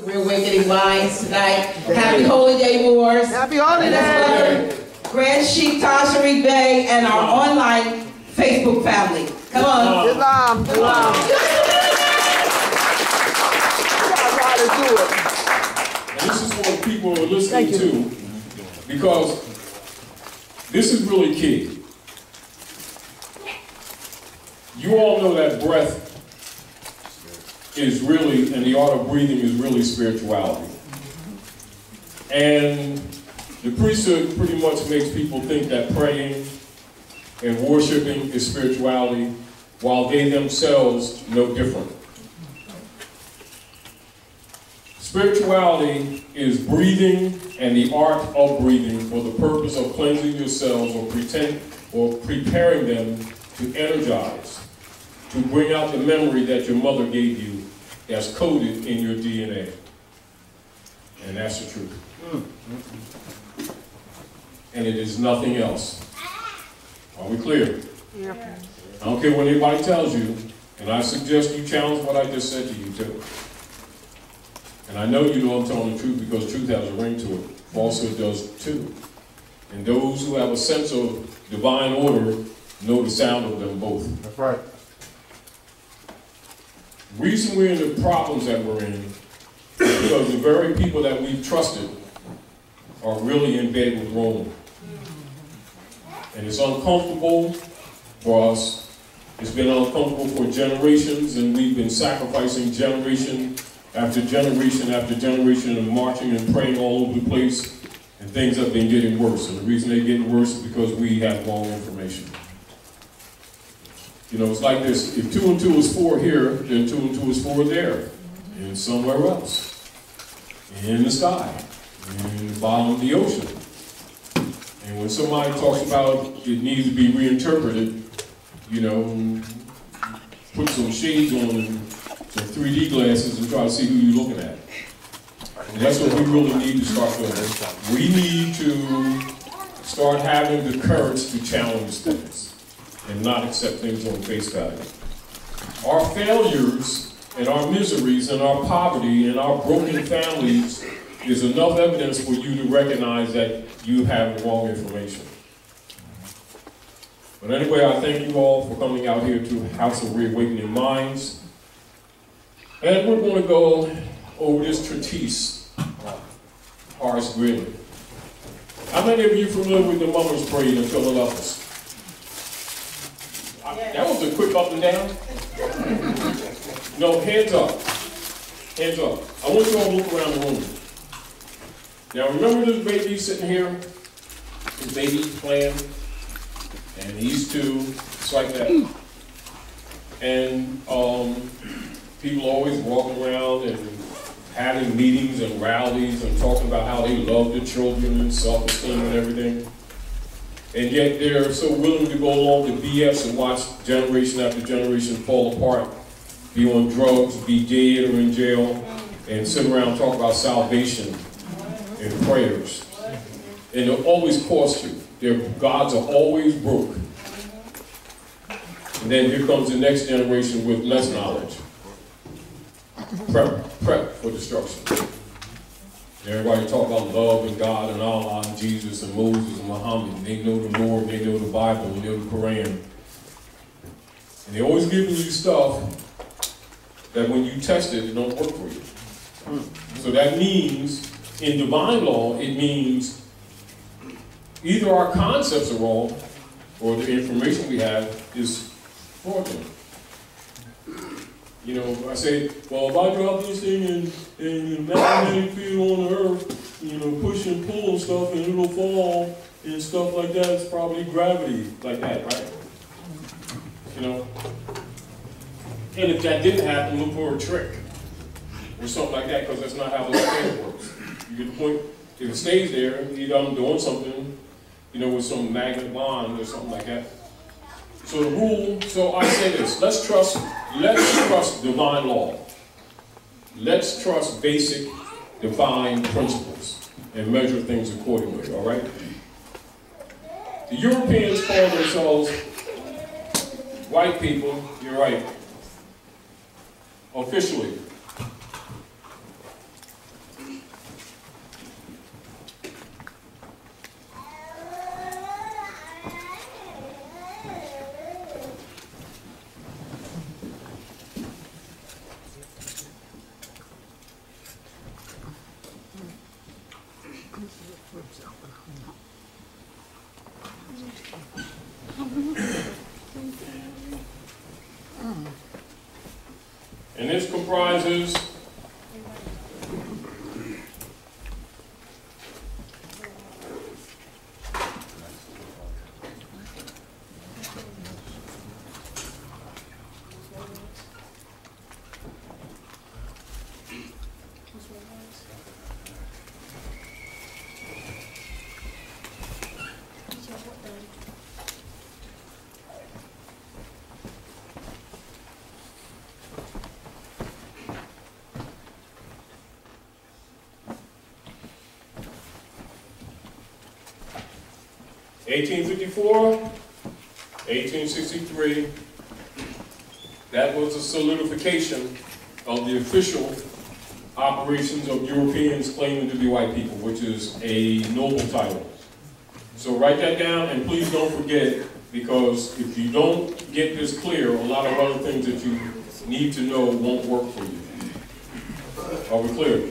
Reawakening Minds tonight. Happy Holy Day, Moors. Happy Holy Day. Grand Sheikh Taj Tarik Bey and our online Facebook family. Come on. Islam. And this is what people are listening to, because this is really key. You all know that breath is really, and the art of breathing is really spirituality. And the priesthood pretty much makes people think that praying and worshiping is spirituality, while they themselves know different. Spirituality is breathing and the art of breathing for the purpose of cleansing yourselves or preparing them to energize, to bring out the memory that your mother gave you that's coded in your DNA. And that's the truth. And it is nothing else. Are we clear? Yeah. I don't care what anybody tells you, and I suggest you challenge what I just said to you too. And I know you know I'm telling the truth because truth has a ring to it. Falsehood does too. And those who have a sense of divine order know the sound of them both. That's right. The reason we're in the problems that we're in is because the very people that we've trusted are really in bed with Rome. And it's uncomfortable for us. It's been uncomfortable for generations, and we've been sacrificing generation after generation after generation and marching and praying all over the place, and things have been getting worse. And the reason they're getting worse is because we have wrong information. You know, it's like this: if 2 and 2 is 4 here, then 2 and 2 is 4 there, and somewhere else, in the sky, in the bottom of the ocean. And when somebody talks about it needs to be reinterpreted, you know, put some shades on and some 3D glasses and try to see who you're looking at. And that's what we really need to start doing. We need to start having the courage to challenge things and not accept things on face value. Our failures and our miseries and our poverty and our broken families is enough evidence for you to recognize that you have wrong information. But anyway, I thank you all for coming out here to House of Reawakening Minds. And we're going to go over this treatise, Horace Greeley. How many of you familiar with the Mummers Parade in Philadelphia? That was a quick up and down. No, hands up. Hands up. I want you all to look around the room. Now remember this baby sitting here? This baby playing? And these two, it's like that. And people always walking around and having meetings and rallies and talking about how they love the children and self-esteem and everything. And yet they're so willing to go along to BS and watch generation after generation fall apart, be on drugs, be dead or in jail, and sit around and talk about salvation and prayers. And they'll always cost you. Their gods are always broke. And then here comes the next generation with less knowledge. Prep for destruction. Everybody talk about love and God and Allah and Jesus and Moses and Muhammad. They know the Lord, they know the Bible, they know the Quran. And they're always giving you stuff that when you test it, it don't work for you. So that means, in divine law, it means either our concepts are wrong or the information we have is fraudulent. You know, I say, well, if I drop this thing in the magnetic field on the earth, you know, push and pull and stuff, and it'll fall and stuff like that, it's probably gravity like that, right? You know? And if that didn't happen, look for a trick or something like that, because that's not how the scale works. You get the point? If it stays there, either I'm doing something, you know, with some magnet bond or something like that. So the rule, so I say this, let's trust divine law. Let's trust basic divine principles and measure things accordingly, all right? The Europeans call themselves white people, you're right, officially. this comprises (1854), 1863, that was a solidification of the official operations of Europeans claiming to be white people, which is a noble title. So write that down, and please don't forget, because if you don't get this clear, a lot of other things that you need to know won't work for you. Are we clear?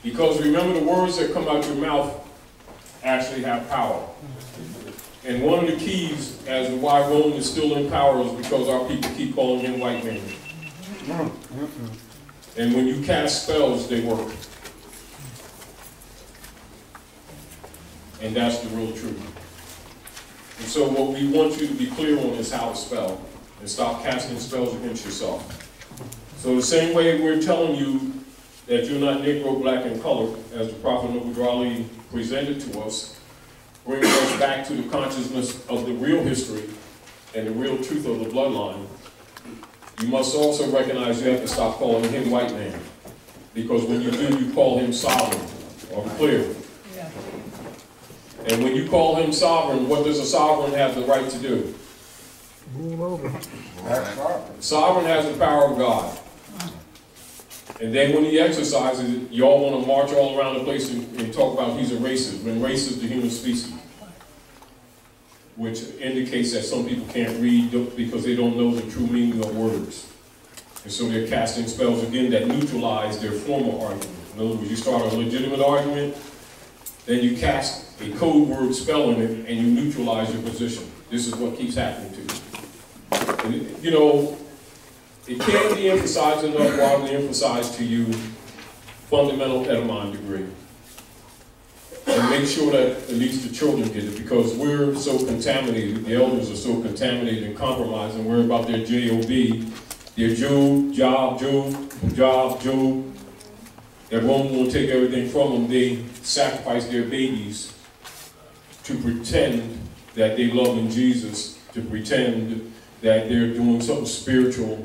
Because remember, the words that come out your mouth actually have power. And one of the keys as to why Rome is still in power is because our people keep calling him white man. And when you cast spells, they work. And that's the real truth. And so what we want you to be clear on is how to spell, and stop casting spells against yourself. So the same way we're telling you that you're not Negro, black, and colored, as the Prophet Greely presented to us, bringing us back to the consciousness of the real history and the real truth of the bloodline, you must also recognize you have to stop calling him white man. Because when you do, you call him sovereign, or clear. Yeah. And when you call him sovereign, what does a sovereign have the right to do? Move over. Sovereign has the power of God. And then when he exercises it, y'all want to march all around the place and talk about he's a racist, when race is the human species. Which indicates that some people can't read because they don't know the true meaning of words. And so they're casting spells again that neutralize their former argument. In other words, you start a legitimate argument, then you cast a code word spell in it, and you neutralize your position. This is what keeps happening to you. And, you know, it can't be emphasized enough while we emphasize to you fundamental Edamon degree. And make sure that at least the children get it, because we're so contaminated, the elders are so contaminated and compromised, and we're about their J-O-B, their job, that Rome will take everything from them. They sacrifice their babies to pretend that they love in Jesus, to pretend that they're doing something spiritual,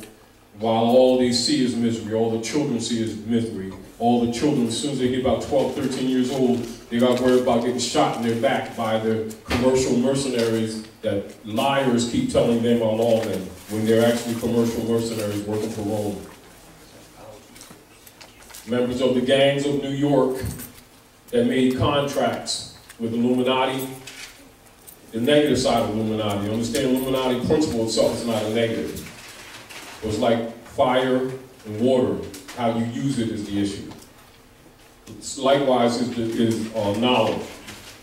while all they see is misery, all the children see is misery. All the children, as soon as they get about 12, 13 years old, they got worried about getting shot in their back by the commercial mercenaries that liars keep telling them are lawmen, when they're actually commercial mercenaries working for Rome. Members of the gangs of New York that made contracts with Illuminati, the negative side of Illuminati. Understand, Illuminati principle itself is not a negative. It was like fire and water. How you use it is the issue. It's likewise is knowledge.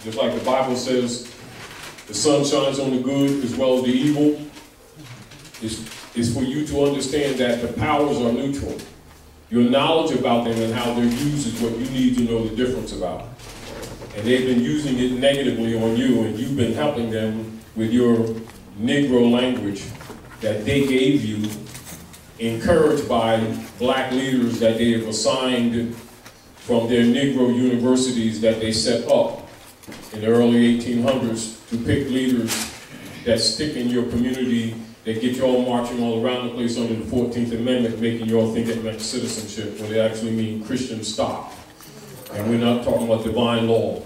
Just like the Bible says, the sun shines on the good as well as the evil. It's for you to understand that the powers are neutral. Your knowledge about them and how they're used is what you need to know the difference about. And they've been using it negatively on you, and you've been helping them with your Negro language that they gave you, encouraged by black leaders that they have assigned from their Negro universities that they set up in the early 1800s to pick leaders that stick in your community, that get you all marching all around the place under the 14th Amendment, making you all think it meant citizenship, when it actually means Christian stock. And we're not talking about divine law.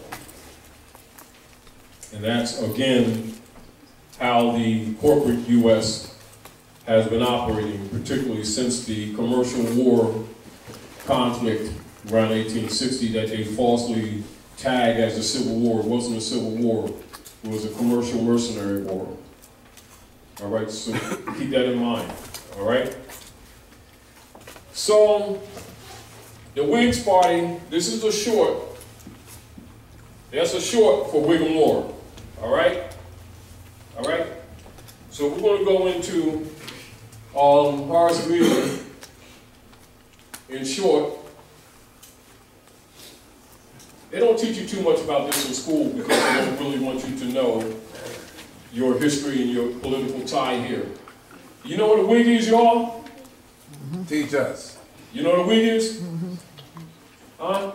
And that's, again, how the corporate U.S. has been operating, particularly since the commercial war conflict around 1860 that they falsely tagged as a civil war. It wasn't a civil war, it was a commercial mercenary war. All right, so keep that in mind, all right? So, the Whigs Party, this is a short. That's a short for Whiggamore, all right? All right? So we're going to go into Horace Greeley In short, they don't teach you too much about this in school because they don't really want you to know your history and your political tie here. You know what a Whig is, y'all? Teach us. You know what a Whig is? Huh?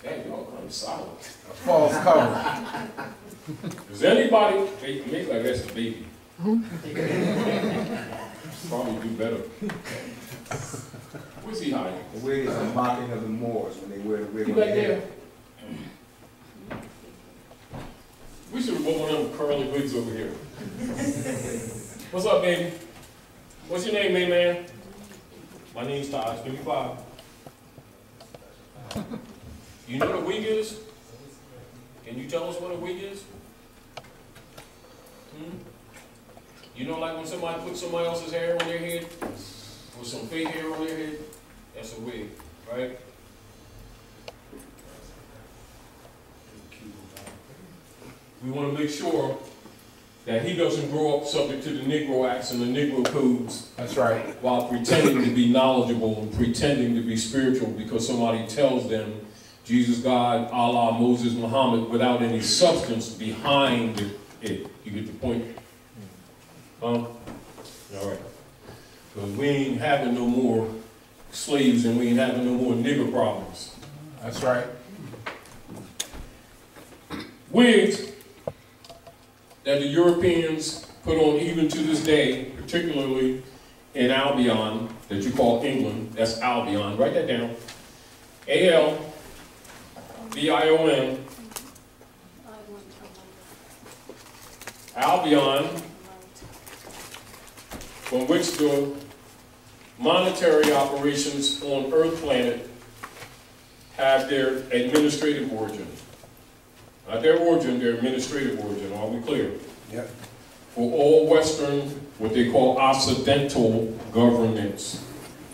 Hey, y'all kind of silent. A false cover. Does anybody, maybe I guess the baby. Probably do better. Where's he hiding? The wig is a mocking of the Moors when they wear the wig He on back their there. head. We should have bought one of them curly wigs over here. What's up, baby? What's your name, man? My name's Taj. Give me 5. You know what a wig is? Can you tell us what a wig is? You know, like when somebody puts somebody else's hair on their head, or some fake hair on their head? That's a wig, right? We want to make sure that he doesn't grow up subject to the Negro Acts and the Negro Codes. That's right. While pretending to be knowledgeable and pretending to be spiritual because somebody tells them Jesus, God, Allah, Moses, Muhammad, without any substance behind it. You get the point? All right. Because we ain't having no more slaves and we ain't having no more nigger problems. That's right. Wigs that the Europeans put on even to this day, particularly in Albion, that you call England, that's Albion, write that down. A-L-B-I-O-N, Albion, from which the monetary operations on Earth planet have their administrative origin. Not their origin, their administrative origin. Are we clear? Yep. For all Western, what they call Occidental governments,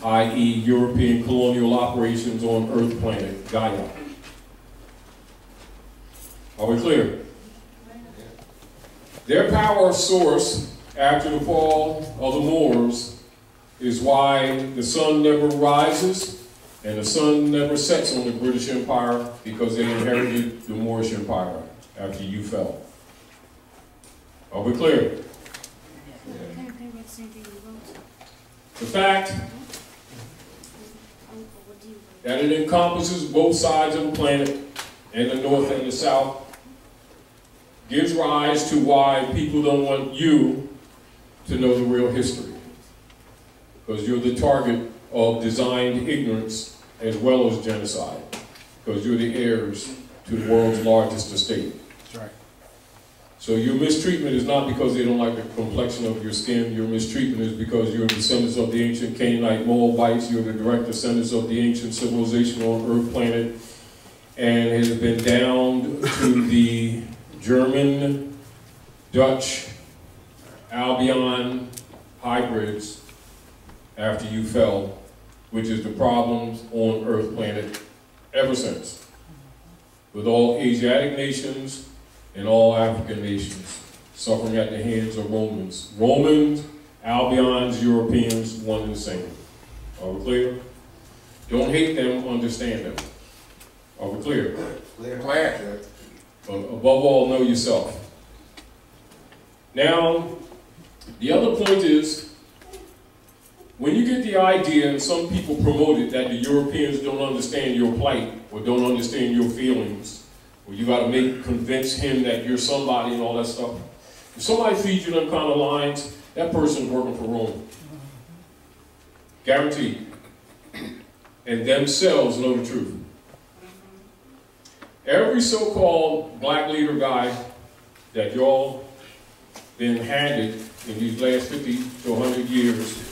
i.e. European colonial operations on Earth planet, Gaia. Are we clear? Their power source after the fall of the Moors is why the sun never rises and the sun never sets on the British Empire, because they inherited the Moorish Empire after you fell. Are we clear? The fact that it encompasses both sides of the planet, and the North and the South, gives rise to why people don't want you to know the real history. Because you're the target of designed ignorance as well as genocide. Because you're the heirs to the world's largest estate. That's right. So your mistreatment is not because they don't like the complexion of your skin. Your mistreatment is because you're descendants of the ancient Canaanite Moabites. You're the direct descendants of the ancient civilization on Earth planet. And it has been down to the German, Dutch, Albion hybrids after you fell, which is the problems on Earth planet ever since. With all Asiatic nations and all African nations suffering at the hands of Romans. Romans, Albions, Europeans, one and the same. Are we clear? Don't hate them, understand them. Are we clear? Clear. But above all, know yourself. Now, the other point is, when you get the idea, and some people promote it, that the Europeans don't understand your plight, or don't understand your feelings, or you gotta convince him that you're somebody and all that stuff. If somebody feeds you them kind of lines, that person's working for Rome. Guaranteed. And themselves know the truth. Every so-called black leader guy that y'all been handed in these last 50 to 100 years,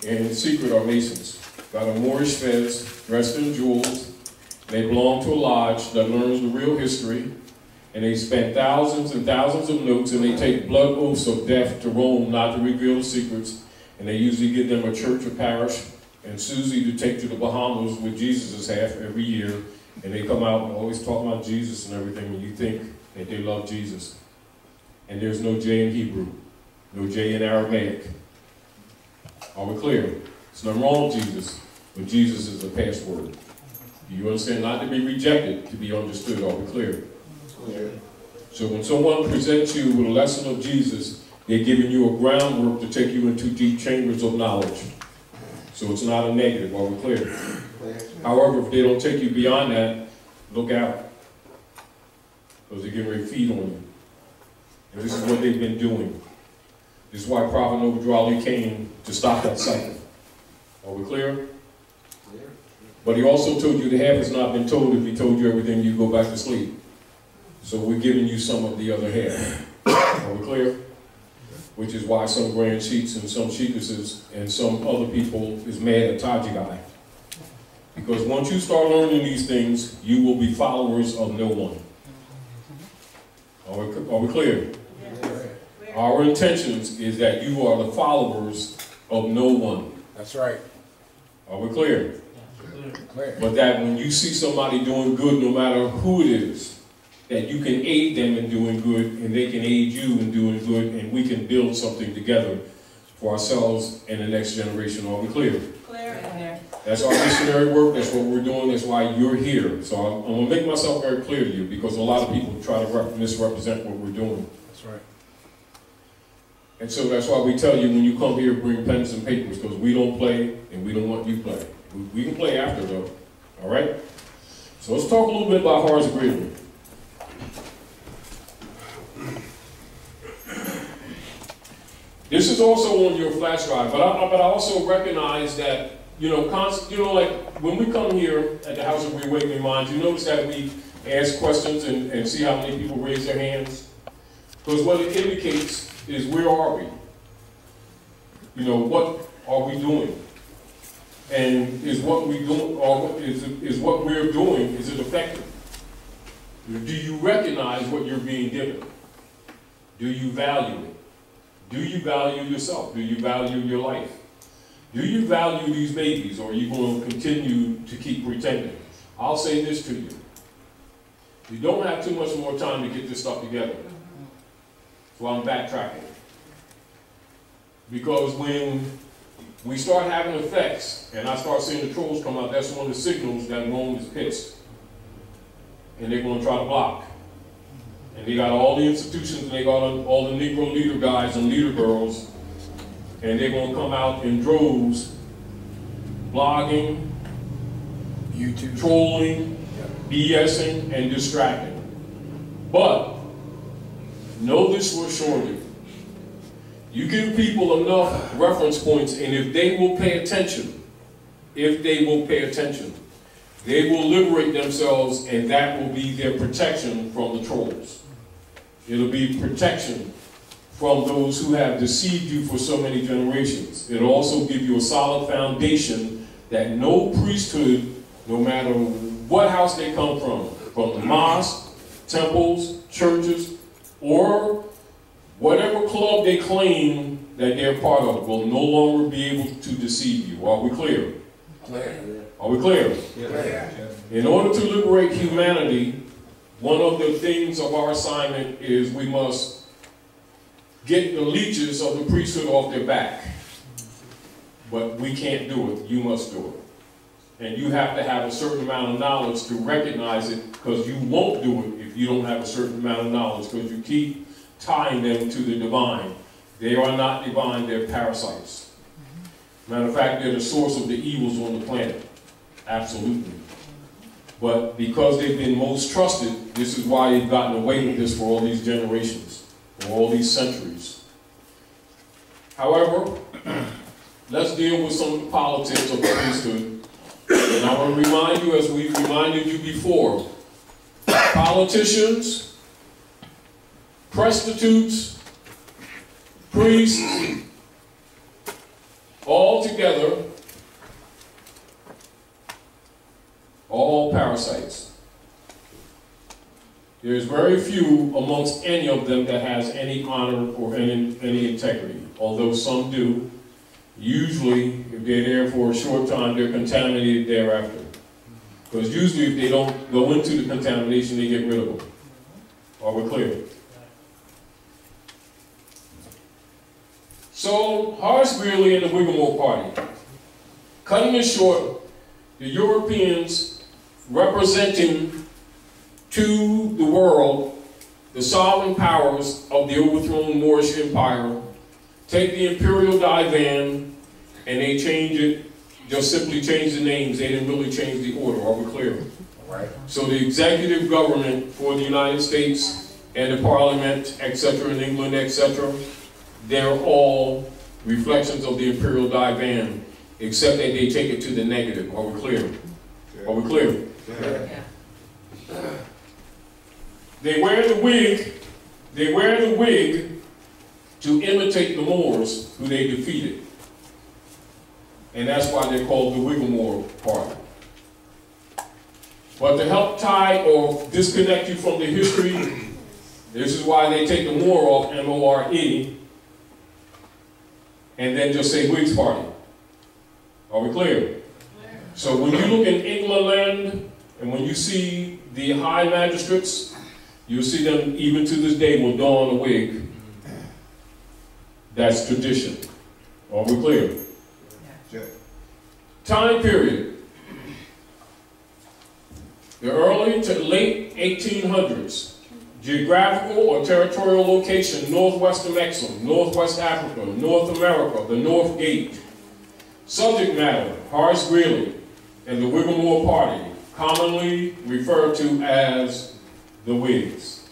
and in secret are Masons. Got a Moorish fez, dressed in jewels. They belong to a lodge that learns the real history, and they spend thousands and thousands of notes, and they take blood oaths of death to Rome not to reveal the secrets, and they usually give them a church or parish and Susie to take to the Bahamas with Jesus' half every year, and they come out and always talk about Jesus and everything, and you think that they love Jesus. And there's no J in Hebrew, no J in Aramaic. Are we clear? There's nothing wrong with Jesus, but Jesus is the password. Do you understand? Not to be rejected, to be understood. Are we clear? Clear. So when someone presents you with a lesson of Jesus, they're giving you a groundwork to take you into deep chambers of knowledge. So it's not a negative. Are we clear? However, if they don't take you beyond that, look out. Because they're getting ready to feed on you. And this is what they've been doing. This is why Prophet Novadrali came to stop that cycle. Are we clear? But he also told you the half has not been told. If he told you everything, you go back to sleep. So we're giving you some of the other half. Are we clear? Which is why some grand sheiks and some sheikesses and some other people is mad at Taji. Because once you start learning these things, you will be followers of no one. Are we clear? Our intentions is that you are the followers of no one. That's right. Are we clear? Clear. But that when you see somebody doing good, no matter who it is, that you can aid them in doing good, and they can aid you in doing good, and we can build something together for ourselves and the next generation. Are we clear? Clear. That's our missionary work. That's what we're doing. That's why you're here. So I'm going to make myself very clear to you, because a lot of people try to misrepresent what we're doing. That's right. And so that's why we tell you when you come here, bring pens and papers, because we don't play and we don't want you to play. We can play after, though. All right? So let's talk a little bit about Horace Greeley. This is also on your flash drive, but I also recognize that, like when we come here at the House of Reawakening Minds, you notice that we ask questions and see how many people raise their hands. Because what it indicates is, where are we? What are we doing? And is what we doing, or is what we're doing, is it effective? Do you recognize what you're being given? Do you value it? Do you value yourself? Do you value your life? Do you value these babies, or are you going to continue to keep pretending? I'll say this to you. You don't have too much more time to get this stuff together. So I'm backtracking. Because when we start having effects, and I start seeing the trolls come out, that's one of the signals that Rome is pissed. And they're going to try to block. And they got all the institutions, and they got all the Negro leader guys and leader girls, and they're going to come out in droves, blogging, YouTube, trolling, BSing, and distracting. But know this for surely. You give people enough reference points, and if they will pay attention, they will liberate themselves, and that will be their protection from the trolls. It'll be protection from those who have deceived you for so many generations. It'll also give you a solid foundation that no priesthood, no matter what house they come from the mosque, temples, churches, or whatever club they claim that they're part of, will no longer be able to deceive you. Are we clear? Clear. Are we clear? Clear. In order to liberate humanity, one of the things of our assignment is we must get the leeches of the priesthood off their back. But we can't do it. You must do it. And you have to have a certain amount of knowledge to recognize it, because you won't do it if you don't have a certain amount of knowledge, because you keep tying them to the divine. They are not divine, they're parasites. Matter of fact, they're the source of the evils on the planet. Absolutely. But because they've been most trusted, this is why they've gotten away with this for all these generations, for all these centuries. However, let's deal with some of the politics of the priesthood. And I want to remind you, as we've reminded you before, politicians, prostitutes, priests, all together, all parasites. There's very few amongst any of them that has any honor or any integrity, although some do. Usually, if they're there for a short time, they're contaminated thereafter. Because usually if they don't go into the contamination, they get rid of them. Are we clear? So, Horace Greeley and the Whiggamore Party. Cutting it short, the Europeans representing to the world the sovereign powers of the overthrown Moorish Empire take the imperial divan and they change it, just simply change the names. They didn't really change the order. Are we clear? Right. So the executive government for the United States and the Parliament, etc., in England, etc., they're all reflections of the imperial divan, except that they take it to the negative. Are we clear? Are we clear? Yeah. They wear the wig. They wear the wig to imitate the Moors who they defeated. And that's why they're called the Whiggamore Party. But to help tie or disconnect you from the history, this is why they take the Moor off, M-O-R-E, and then just say Whigs Party. Are we clear? So when you look in England land, and when you see the high magistrates, you'll see them even to this day will don a wig. That's tradition. Are we clear? Yeah. Time period. The early to late 1800s. Geographical or territorial location, northwest Amexem, northwest Africa, North America, the North Gate. Subject matter, Horace Greeley and the Whiggamore Party, commonly referred to as the Whigs.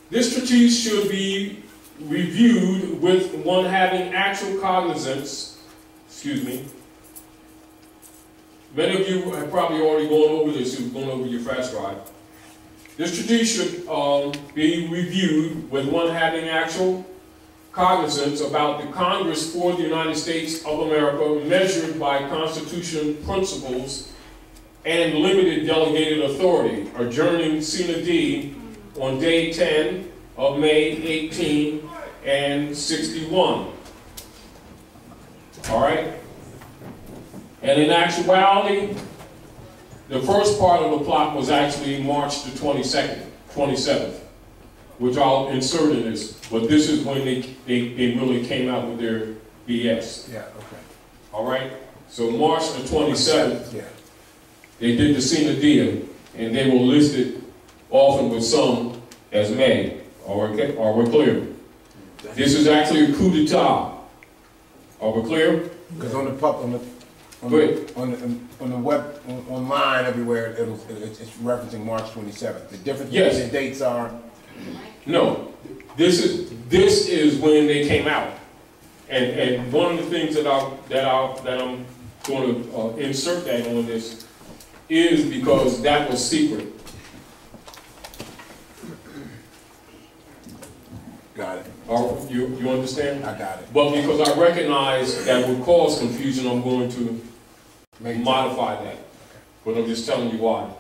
This treatise should be reviewed with one having actual cognizance, Many of you have probably already gone over this, who've gone over your fast drive. This treatise should be reviewed with one having actual cognizance about the Congress for the United States of America measured by Constitution principles and limited delegated authority, adjourning Sine Die on day 10 of May 18 and 61. All right? And in actuality, the first part of the plot was actually March the 27th, which I'll insert in this, but this is when they really came out with their BS. Yeah, okay. All right? So March the 27th, Yeah. they did the Sine Die, and they were listed often with some as May. Are we clear? This is actually a coup d'etat. Are we clear? Because on the web, online, everywhere, it's referencing March 27th. The different Yes. the dates are. No, this is when they came out, and one of the things that I'm going to insert that on this is because that was secret. Got it. You understand? I got it. But because I recognize that would cause confusion, I'm going to modify that. But I'm just telling you why.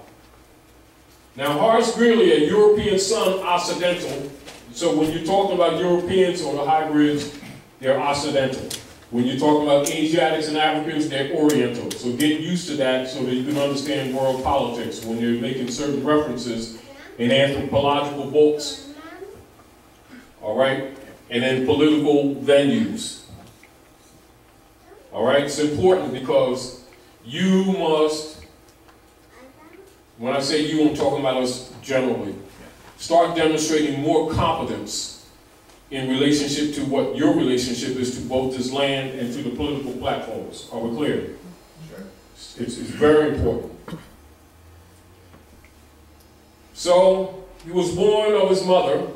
Now, Horace Greeley, a European son, Occidental. So when you're talking about Europeans or the hybrids, they're Occidental. When you're talking about Asiatics and Africans, they're Oriental. So get used to that so that you can understand world politics when you're making certain references in anthropological books. All right? And then political venues. All right? It's important because you must, when I say you, I'm talking about us generally, start demonstrating more competence in relationship to what your relationship is to both this land and to the political platforms. Are we clear? Sure. It's very important. So, he was born of his mother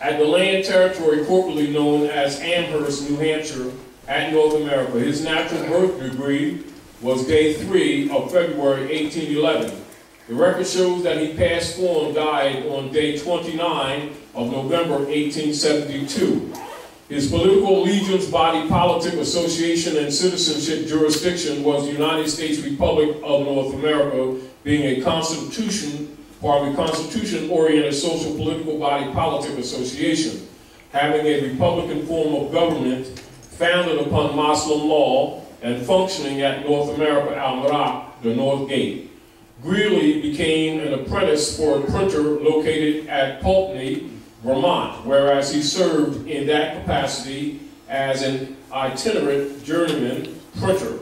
at the land territory corporately known as Amherst, New Hampshire, at North America. His natural birth degree was day 3 of February 1811. The record shows that he passed on and died on day 29 of November 1872. His political allegiance, body politic, association, and citizenship jurisdiction was the United States Republic of North America, being a constitution-oriented social political body politic association, having a republican form of government founded upon Muslim law and functioning at North America, Al-Marak, the North Gate. Greely became an apprentice for a printer located at Pulteney, Vermont, whereas he served in that capacity as an itinerant journeyman printer.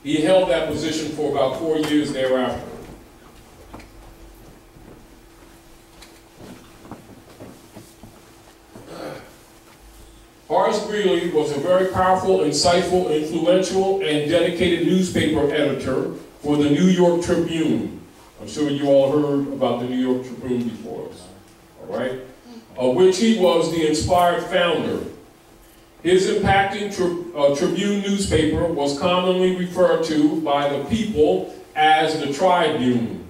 He held that position for about 4 years thereafter. Horace Greeley was a very powerful, insightful, influential, and dedicated newspaper editor for the New York Tribune. I'm sure you all heard about the New York Tribune before, all right? Of which he was the inspired founder. His impacting Tribune newspaper was commonly referred to by the people as the Tribune,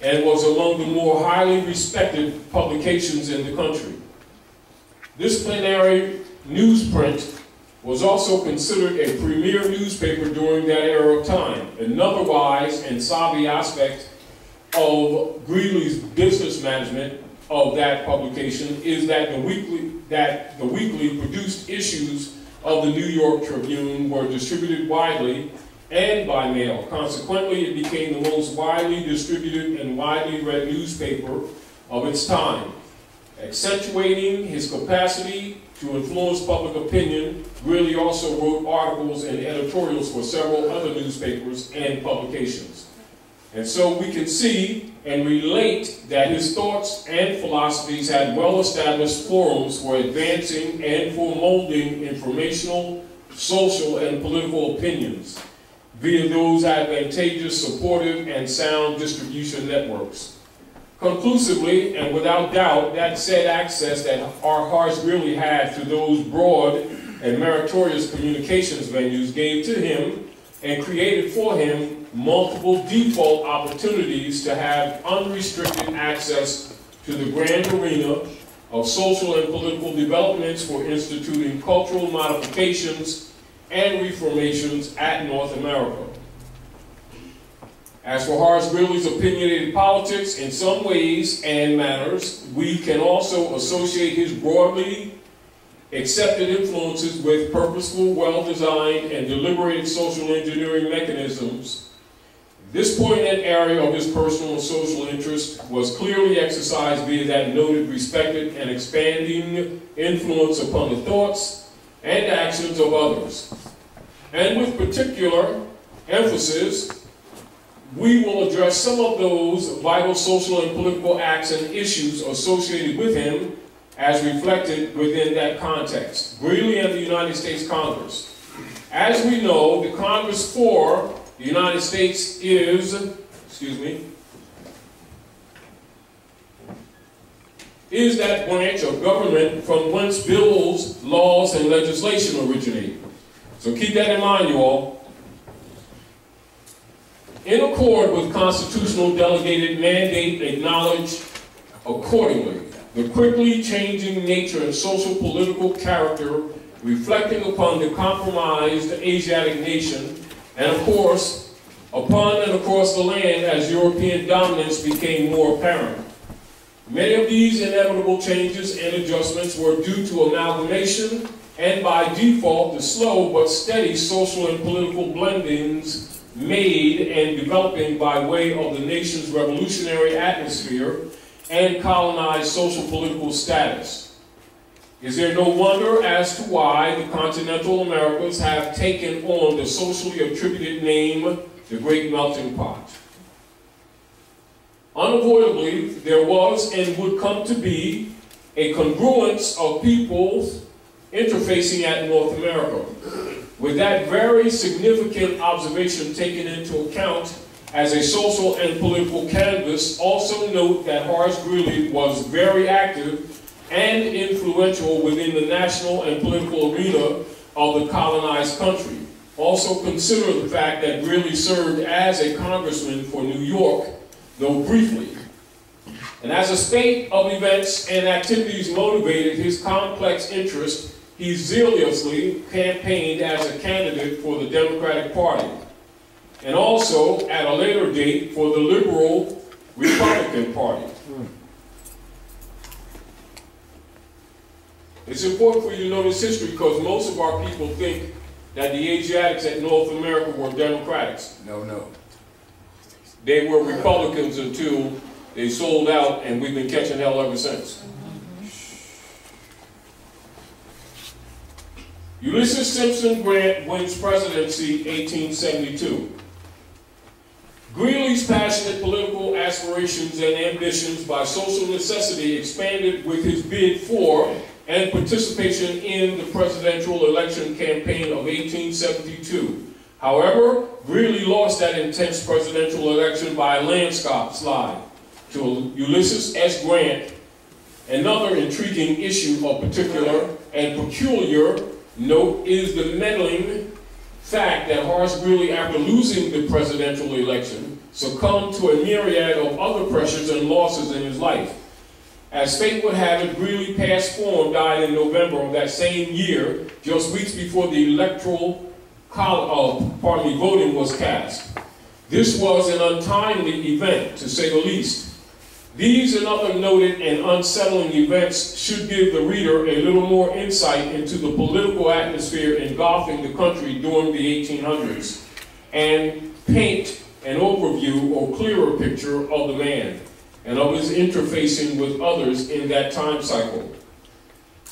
and was among the more highly respected publications in the country. This plenary newsprint was also considered a premier newspaper during that era of time. Another wise and savvy aspect of Greeley's business management of that publication is that the weekly produced issues of the New York Tribune were distributed widely and by mail. Consequently, it became the most widely distributed and widely read newspaper of its time. Accentuating his capacity to influence public opinion, Greely also wrote articles and editorials for several other newspapers and publications. And so we can see and relate that his thoughts and philosophies had well-established forums for advancing and for molding informational, social, and political opinions via those advantageous, supportive, and sound distribution networks. Conclusively, and without doubt, that said access that Horace Greeley had to those broad and meritorious communications venues gave to him and created for him multiple default opportunities to have unrestricted access to the grand arena of social and political developments for instituting cultural modifications and reformations at North America. As for Horace Greeley's opinionated politics, in some ways and manners, we can also associate his broadly accepted influences with purposeful, well-designed, and deliberated social engineering mechanisms. This poignant area of his personal and social interest was clearly exercised via that noted, respected, and expanding influence upon the thoughts and actions of others. And with particular emphasis, we will address some of those vital social and political acts and issues associated with him as reflected within that context. Greely and the United States Congress. As we know, the Congress for the United States is, is that branch of government from whence bills, laws, and legislation originate. So keep that in mind, you all. In accord with constitutional delegated mandate acknowledged accordingly, the quickly changing nature and social political character reflecting upon the compromised Asiatic nation, and of course, upon and across the land as European dominance became more apparent. Many of these inevitable changes and adjustments were due to amalgamation and by default the slow but steady social and political blendings made and developing by way of the nation's revolutionary atmosphere and colonized social political status. Is there no wonder as to why the continental Americas have taken on the socially attributed name, the Great Melting Pot? Unavoidably, there was and would come to be a congruence of peoples interfacing at North America. With that very significant observation taken into account as a social and political canvas, also note that Horace Greeley was very active and influential within the national and political arena of the colonized country. Also consider the fact that Greeley served as a congressman for New York, though briefly. And as a spate of events and activities motivated his complex interest, he zealously campaigned as a candidate for the Democratic Party, and also, at a later date, for the liberal Republican Party. It's important for you to know this history because most of our people think that the Asiatics at North America were Democrats. No. They were Republicans until they sold out, and we've been catching hell ever since. Ulysses Simpson Grant wins presidency 1872. Greely's passionate political aspirations and ambitions by social necessity expanded with his bid for and participation in the presidential election campaign of 1872. However, Greely lost that intense presidential election by a landslide to Ulysses S. Grant. Another intriguing issue of particular and peculiar note is the meddling fact that Horace Greeley, after losing the presidential election, succumbed to a myriad of other pressures and losses in his life. As fate would have it, Greely passed form, died in November of that same year, just weeks before the electoral voting was cast. This was an untimely event, to say the least. These and other noted and unsettling events should give the reader a little more insight into the political atmosphere engulfing the country during the 1800s and paint an overview or clearer picture of the man and of his interfacing with others in that time cycle.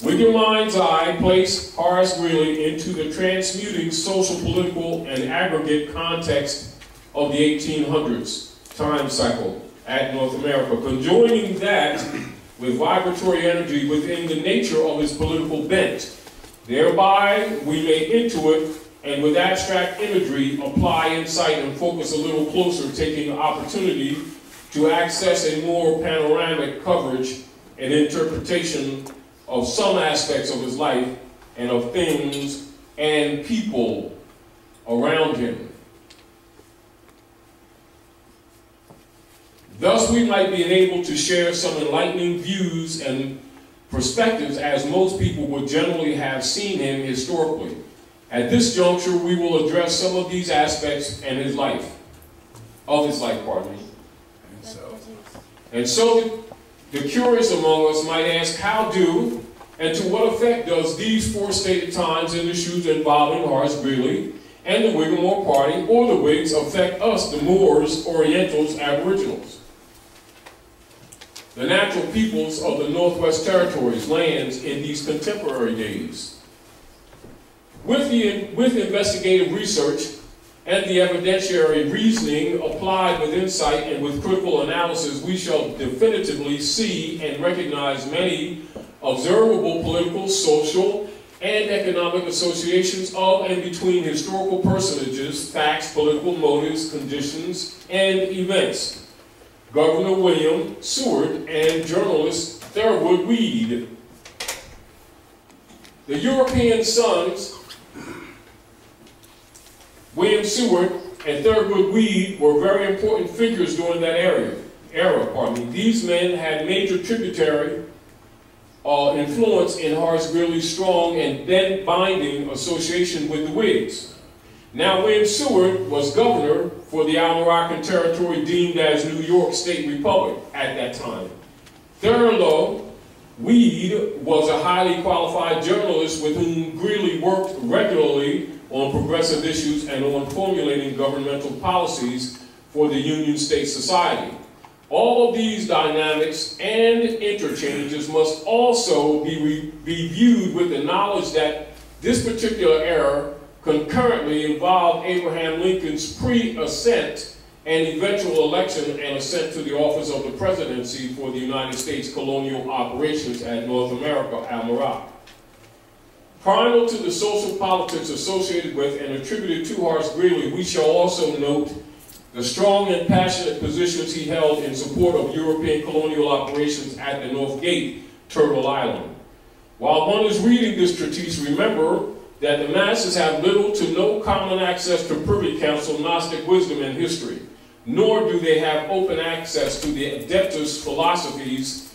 With your mind's eye, place Horace Greeley into the transmuting social, political, and aggregate context of the 1800s time cycle at North America, conjoining that with vibratory energy within the nature of his political bent. Thereby, we may intuit and with abstract imagery apply insight and focus a little closer, taking the opportunity to access a more panoramic coverage and interpretation of some aspects of his life and of things and people around him. Thus, we might be able to share some enlightening views and perspectives as most people would generally have seen him historically. At this juncture, we will address some of these aspects of his life, pardon me. And so the curious among us might ask, how do and to what effect does these four stated times and issues involving Horace Greeley and the Whiggamore Party or the Whigs affect us, the Moors, Orientals, Aboriginals, the natural peoples of the Northwest Territories, lands in these contemporary days? With investigative research and the evidentiary reasoning applied with insight and with critical analysis, we shall definitively see and recognize many observable political, social, and economic associations of and between historical personages, facts, political motives, conditions, and events. Governor William Seward and journalist Thurgood Weed. The European sons, William Seward and Thurgood Weed, were very important figures during that era. These men had major tributary influence in Horace Greeley's strong and then binding association with the Whigs. Now, William Seward was governor for the Almoroccan territory deemed as New York State Republic at that time. Thurgood Weed was a highly qualified journalist with whom Greeley worked regularly on progressive issues and on formulating governmental policies for the Union State Society. All of these dynamics and interchanges must also be viewed with the knowledge that this particular era concurrently involved Abraham Lincoln's pre-ascent and eventual election and ascent to the office of the presidency for the United States colonial operations at North America, Almoroc. Primal to the social politics associated with and attributed to Horace Greeley, we shall also note the strong and passionate positions he held in support of European colonial operations at the North Gate, Turtle Island. While one is reading this treatise, remember that the masses have little to no common access to Privy Council, Gnostic wisdom, and history, nor do they have open access to the Adeptus philosophies,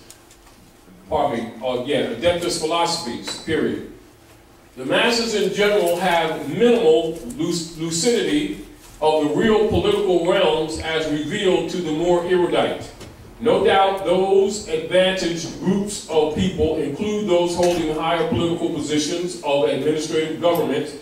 Adeptus philosophies, period. The masses in general have minimal lucidity of the real political realms as revealed to the more erudite. No doubt those advantaged groups of people include those holding higher political positions of administrative government.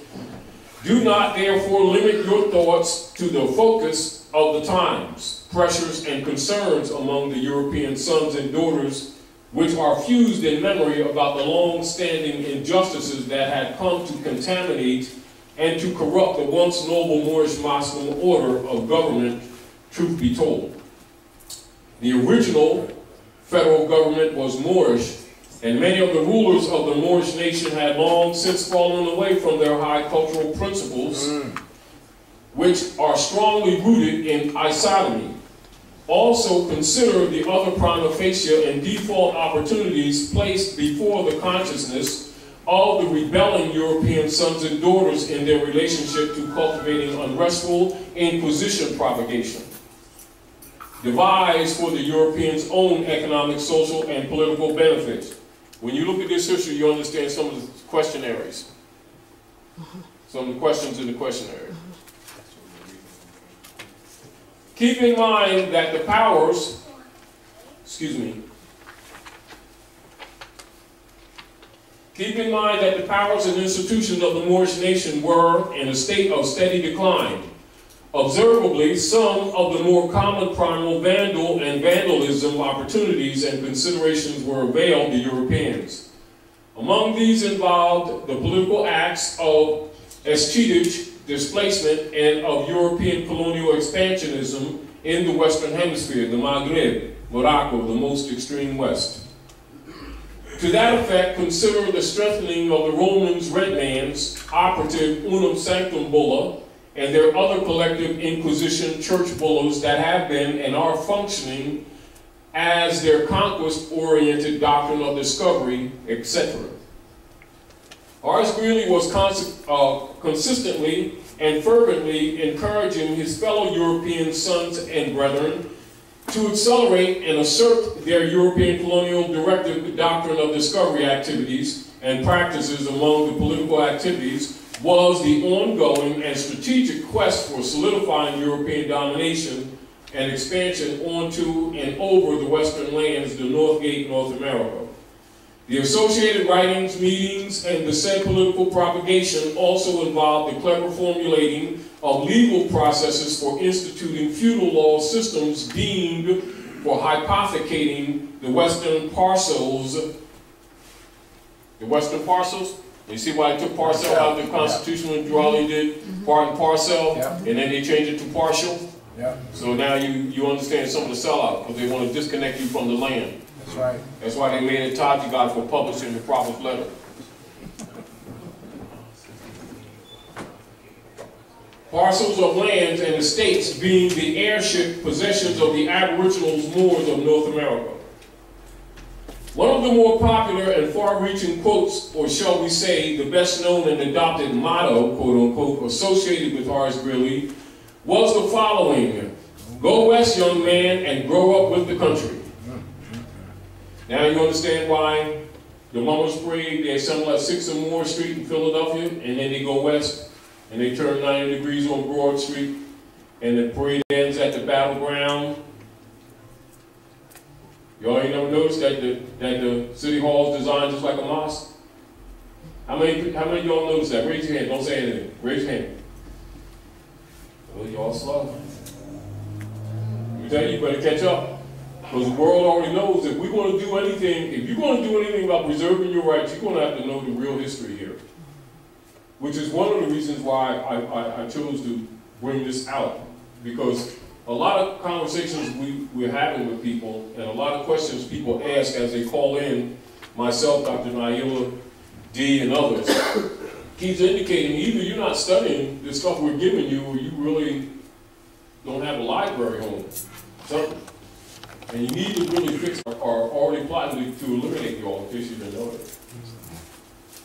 Do not therefore limit your thoughts to the focus of the times, pressures, and concerns among the European sons and daughters which are fused in memory about the long-standing injustices that had come to contaminate and to corrupt the once noble Moorish Muslim order of government, truth be told. The original federal government was Moorish, and many of the rulers of the Moorish nation had long since fallen away from their high cultural principles, which are strongly rooted in isotomy. Also consider the other prima facie and default opportunities placed before the consciousness of the rebelling European sons and daughters in their relationship to cultivating unrestful inquisition propagation, devised for the Europeans' own economic, social, and political benefits. When you look at this history, you understand some of the questionnaires, some of the questions in the questionnaire. Keep in mind that the powers, keep in mind that the powers and institutions of the Moorish nation were in a state of steady decline. Observably, some of the more common primal vandal and vandalism opportunities and considerations were availed to Europeans. Among these involved the political acts of escheatage, displacement, and of European colonial expansionism in the Western Hemisphere, the Maghreb, Morocco, the most extreme West. To that effect, consider the strengthening of the Romans' Red Man's operative Unum Sanctum Bulla and their other collective Inquisition church bullas that have been and are functioning as their conquest-oriented doctrine of discovery, etc. Horace Greeley was consistently and fervently encouraging his fellow European sons and brethren to accelerate and assert their European colonial directive doctrine of discovery activities and practices. Among the political activities was the ongoing and strategic quest for solidifying European domination and expansion onto and over the western lands, the North Gate, North America. The associated writings, meetings, and the said political propagation also involved the clever formulating of legal processes for instituting feudal law systems deemed for hypothecating the Western parcels. The Western parcels? You see why they took parcel out of the Constitution when Greely did part and parcel, and then they changed it to partial? So now you understand some of the sellout, because they want to disconnect you from the land. That's right. That's why they made it Taj Tarik for publishing the prophet's letter. Parcels of lands and estates being the heirship possessions of the aboriginals Moors of North America. One of the more popular and far-reaching quotes, or shall we say, the best known and adopted motto, quote-unquote, associated with Horace Greeley, was the following: "Go west, young man, and grow up with the country." Now you understand why the Mummers Parade, they assemble at 6 and Moore Street in Philadelphia, and then they go west, and they turn 90 degrees on Broad Street, and the parade ends at the battleground. Y'all ain't never noticed that the City Hall is designed just like a mosque? How many of y'all noticed that? Raise your hand, don't say anything. Raise your hand. Well, y'all slow. Let me tell you, you better catch up. Because the world already knows that if we're going to do anything, if you're going to do anything about preserving your rights, you're going to have to know the real history here. Which is one of the reasons why I chose to bring this out. Because a lot of conversations we're having with people, and a lot of questions people ask as they call in, myself, Dr. Naila, D, and others, keeps indicating either you're not studying the stuff we're giving you, or you really don't have a library home. Something. And you need to really fix are already plotting to eliminate y'all in case you didn't know it.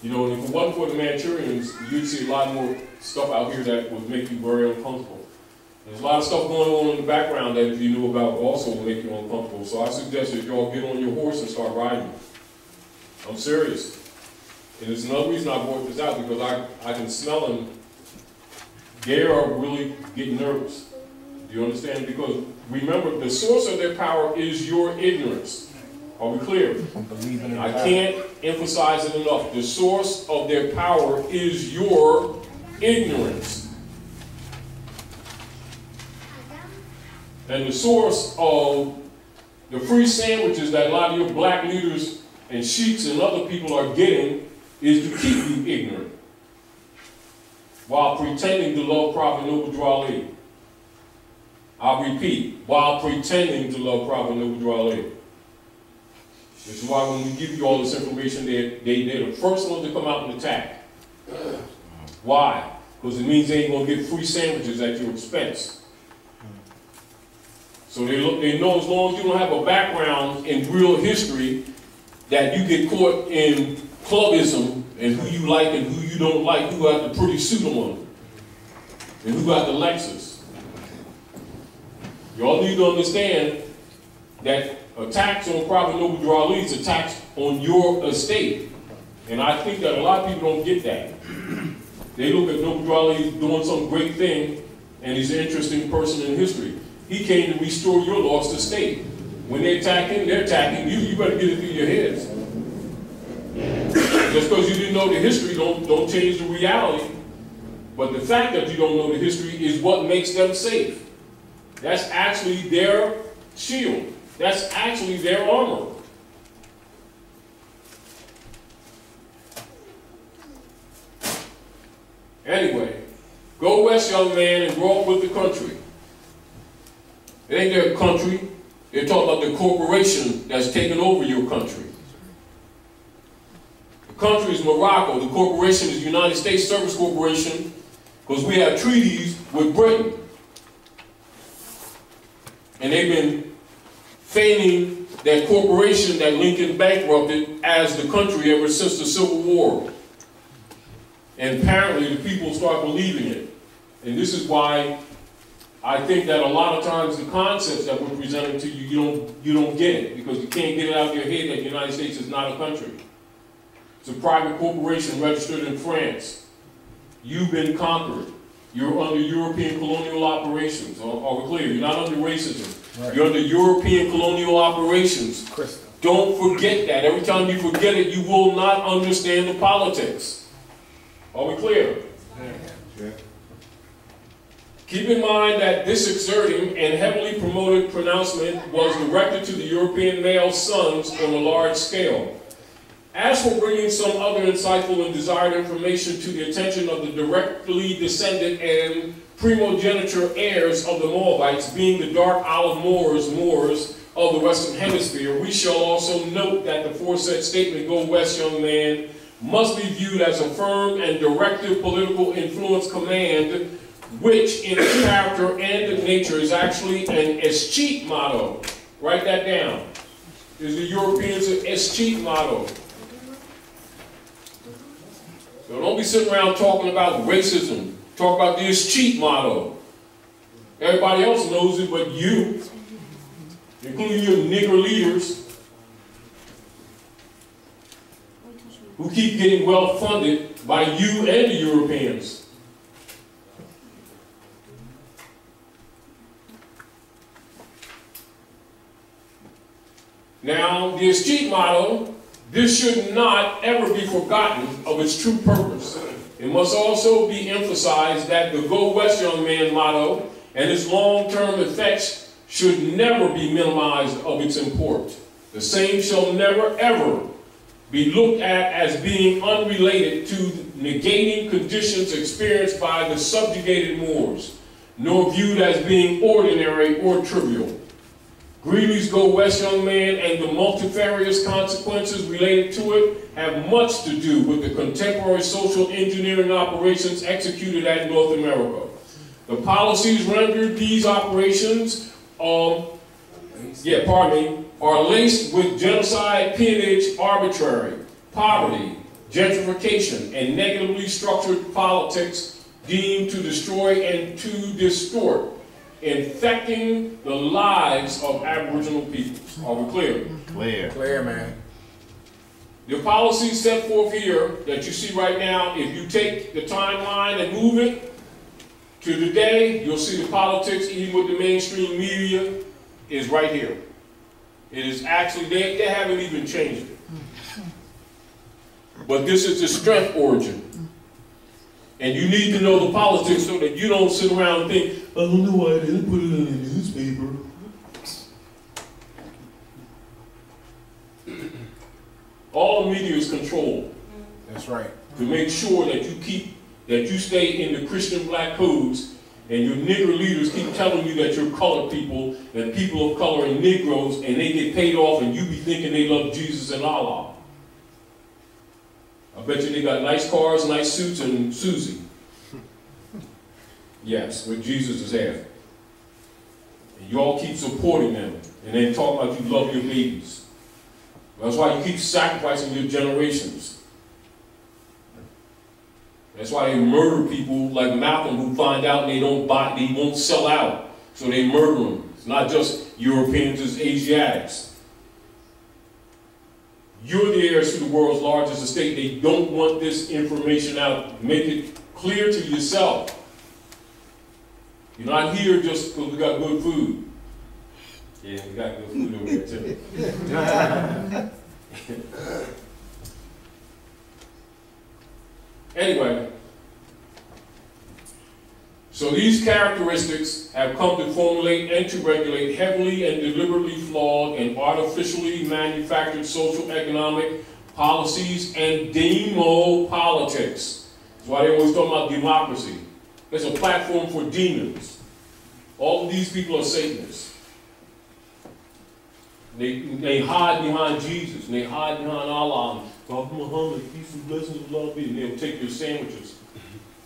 You know, and if it wasn't for the Manchurians, you'd see a lot more stuff out here that would make you very uncomfortable. There's a lot of stuff going on in the background that if you knew about also would make you uncomfortable. So I suggest that y'all get on your horse and start riding. I'm serious. And it's another reason I brought this out, because I can smell them. They are really getting nervous. Do you understand? Because remember, the source of their power is your ignorance. Are we clear? I can't emphasize it enough. The source of their power is your ignorance. And the source of The free sandwiches that a lot of your black leaders and sheiks and other people are getting is to keep you ignorant while pretending to love Prophet Noble Dwali. I'll repeat, while pretending to love Prophet Noble Dwali. This is why when we give you all this information, they're the first ones to come out and attack. Why? Because it means they ain't going to get free sandwiches at your expense. So they know as long as you don't have a background in real history, that you get caught in clubism and who you like and who you don't like, who got the pretty suit on, and who got the Lexus. You all need to understand that attacks on Prophet Noble Dwali is attacks on your estate. And I think that a lot of people don't get that. They look at Noble Dwali doing some great thing, and he's an interesting person in history. He came to restore your lost estate. When they attack him, they're attacking you. You better get it through your heads. Just because you didn't know the history don't change the reality. But the fact that you don't know the history is what makes them safe. That's actually their shield. That's actually their armor. Anyway, go west, young man, and grow up with the country. It ain't their country. They're talking about the corporation that's taken over your country. The country is Morocco. The corporation is United States Service Corporation, because we have treaties with Britain. And they've been feigning that corporation that Lincoln bankrupted as the country ever since the Civil War. And apparently the people start believing it. And this is why I think that a lot of times the concepts that we're presenting to you, you don't get it, because you can't get it out of your head that the United States is not a country. It's a private corporation registered in France. You've been conquered. You're under European colonial operations. Are we clear? You're not under racism. Right. You're under European colonial operations. Crystal. Don't forget that. Every time you forget it, you will not understand the politics. Are we clear? Yeah. Keep in mind that this exerting and heavily promoted pronouncement was directed to the European male sons on a large scale. As for bringing some other insightful and desired information to the attention of the directly descended and primogeniture heirs of the Moabites, being the dark olive Moors of the Western Hemisphere, we shall also note that the aforesaid statement, "Go west, young man," must be viewed as a firm and directive political influence command, which in its character and nature is actually an escheat motto. Write that down. Is the Europeans' escheat motto? So don't be sitting around talking about racism. Talk about the escheat motto. Everybody else knows it but you, including your nigger leaders, who keep getting well funded by you and the Europeans. Now, the escheat motto, this should not ever be forgotten of its true purpose. It must also be emphasized that the "Go West, young man" motto and its long-term effects should never be minimized of its import. The same shall never, ever be looked at as being unrelated to negating conditions experienced by the subjugated Moors, nor viewed as being ordinary or trivial. Greely's "Go West, young man" and the multifarious consequences related to it have much to do with the contemporary social engineering operations executed at North America. The policies rendered these operations are laced with genocide, peonage, arbitrary, poverty, gentrification, and negatively structured politics deemed to destroy and to distort, infecting the lives of Aboriginal peoples. Are we clear? Clear. Clear, man. The policies set forth here that you see right now, if you take the timeline and move it to today, you'll see the politics, even with the mainstream media, is right here. It is actually, they haven't even changed it. But this is the strength origin. And you need to know the politics so that you don't sit around and think, "I don't know why they didn't put it in the newspaper." All the media is controlled. That's right. To make sure that you stay in the Christian black codes, and your nigger leaders keep telling you that you're colored people, and people of color and Negroes, and they get paid off, and you be thinking they love Jesus and Allah. I bet you they got nice cars, nice suits, and Susie. Yes, what Jesus is after. And you all keep supporting them, and then talk about you love your babies. That's why you keep sacrificing your generations. That's why they murder people like Malcolm who find out they won't sell out. So they murder them. It's not just Europeans, it's Asiatics. You're the heirs to the world's largest estate. They don't want this information out. Make it clear to yourself. You're not here just because we got good food. Yeah, we got good food over here too. Anyway, so these characteristics have come to formulate and to regulate heavily and deliberately flawed and artificially manufactured social economic policies and demopolitics. That's why they always talk about democracy. It's a platform for demons. All of these people are Satanists. They hide behind Jesus, and they hide behind Allah. Prophet Muhammad, peace and blessings of love be. And they'll take your sandwiches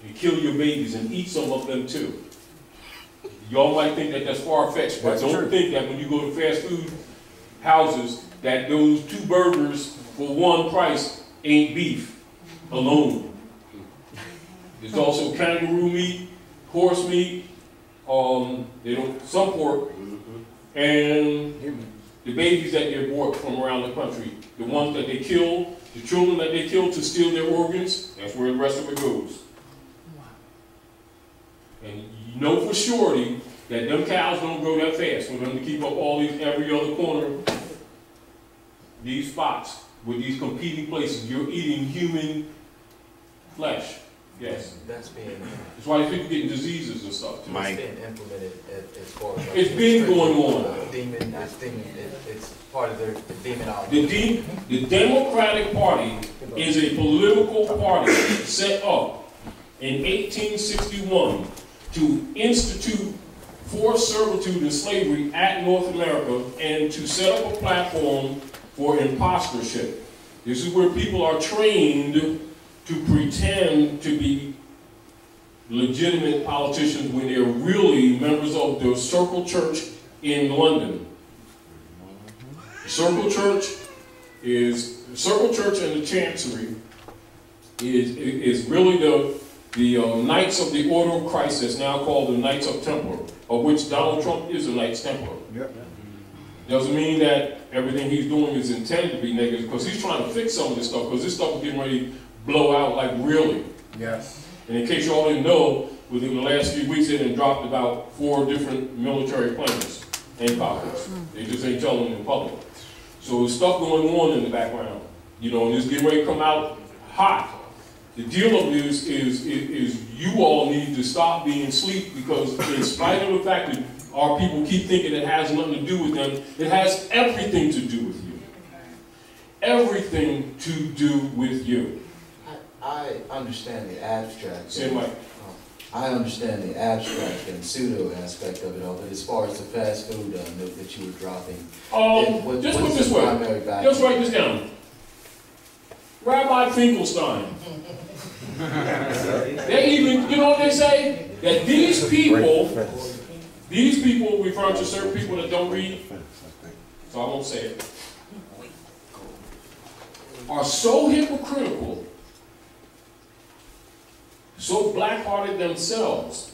and kill your babies and eat some of them too. Y'all might think that that's far-fetched, but don't think that when you go to fast food houses that those 2 burgers for 1 price ain't beef alone. There's also kangaroo meat, horse meat, some pork, and the babies that get brought from around the country, the ones that they kill, the children that they kill to steal their organs, that's where the rest of it goes. And you know for surety that them cows don't grow that fast for them to keep up all these, every other corner, these spots with these competing places. You're eating human flesh. Yes. That's why these people getting diseases and stuff too. It's being implemented as far as it's been going on. Demon, I think it's part of their demonology. The Democratic Party is a political party set up in 1861 to institute forced servitude and slavery at North America and to set up a platform for impostorship. This is where people are trained to pretend to be legitimate politicians when they're really members of the Circle Church in London. The Circle Church and the Chancery is really the Knights of the Order of Christ, that's now called the Knights of Templar, of which Donald Trump is a Knights Templar. Yep. Doesn't mean that everything he's doing is intended to be negative, because he's trying to fix some of this stuff, because this stuff is getting ready to blow out like really. Yes. And in case y'all didn't know, within the last few weeks they dropped about 4 different military planes and pilots. They just ain't telling in public. So there's stuff going on in the background. You know, and it's getting ready to come out hot. The deal of this is you all need to stop being asleep, because in spite of the fact that our people keep thinking it has nothing to do with them, it has everything to do with you. Everything to do with you. I understand the abstract. Say Mike. I understand the abstract and pseudo aspect of it all, but as far as the fast food note that you were dropping, just put it this way. Just write this down. Rabbi Finkelstein. They even, you know what they say? That these people refer to certain people that don't read, so I won't say it, are so hypocritical, so black-hearted themselves,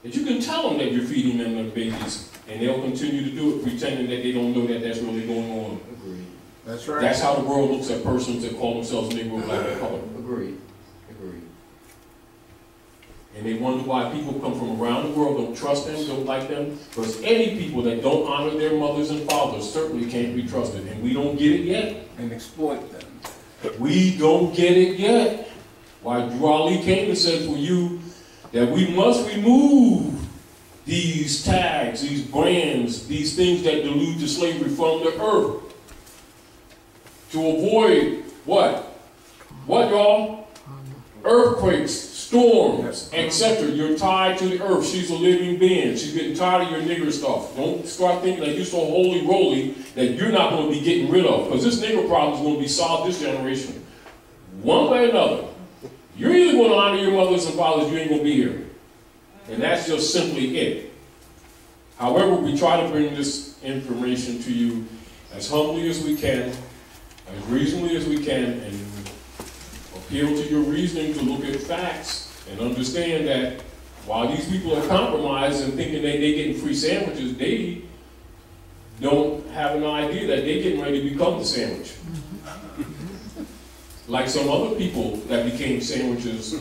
that you can tell them that you're feeding them their babies, and they'll continue to do it, pretending that they don't know that that's really going on. Agreed. That's right. That's how the world looks at persons that call themselves Negro, black, or color. Agreed. Agreed. And they wonder why people come from around the world don't trust them, don't like them, because any people that don't honor their mothers and fathers certainly can't be trusted, and we don't get it yet. And exploit them. We don't get it yet. Why Drew Ali came and said for you that we must remove these tags, these brands, these things that delude to slavery from the earth. to avoid what? What, y'all? Earthquakes, storms, etc. You're tied to the earth. She's a living being. She's getting tired of your nigger stuff. Don't start thinking that you're so holy roly that you're not going to be getting rid of. Because this nigger problem is going to be solved this generation. One way or another. You're either going to honor your mothers and fathers, you ain't going to be here. And that's just simply it. However, we try to bring this information to you as humbly as we can, as reasonably as we can, and appeal to your reasoning to look at facts and understand that while these people are compromised and thinking that they're getting free sandwiches, they don't have an idea that they're getting ready to become the sandwich. Like some other people that became sandwiches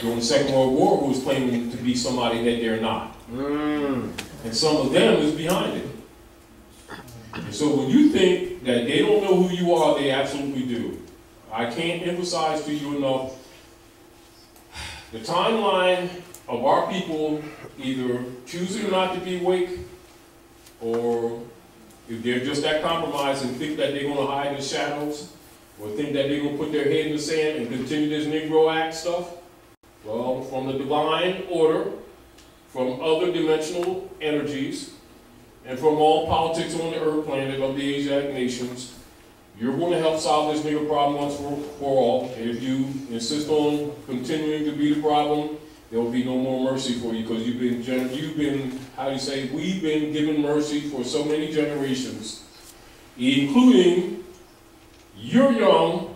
during the Second World War who was claiming to be somebody that they're not. And some of them is behind it. And so when you think that they don't know who you are, they absolutely do. I can't emphasize to you enough the timeline of our people either choosing not to be awake, or if they're just that compromised and think that they're going to hide in the shadows, or think that they're going to put their head in the sand and continue this Negro Act stuff. Well, from the divine order, from other dimensional energies, and from all politics on the earth planet of the Asiatic nations, you're going to help solve this nigger problem once for all. And if you insist on continuing to be the problem, there will be no more mercy for you, because you've been, how do you say, we've been given mercy for so many generations, including, you're young.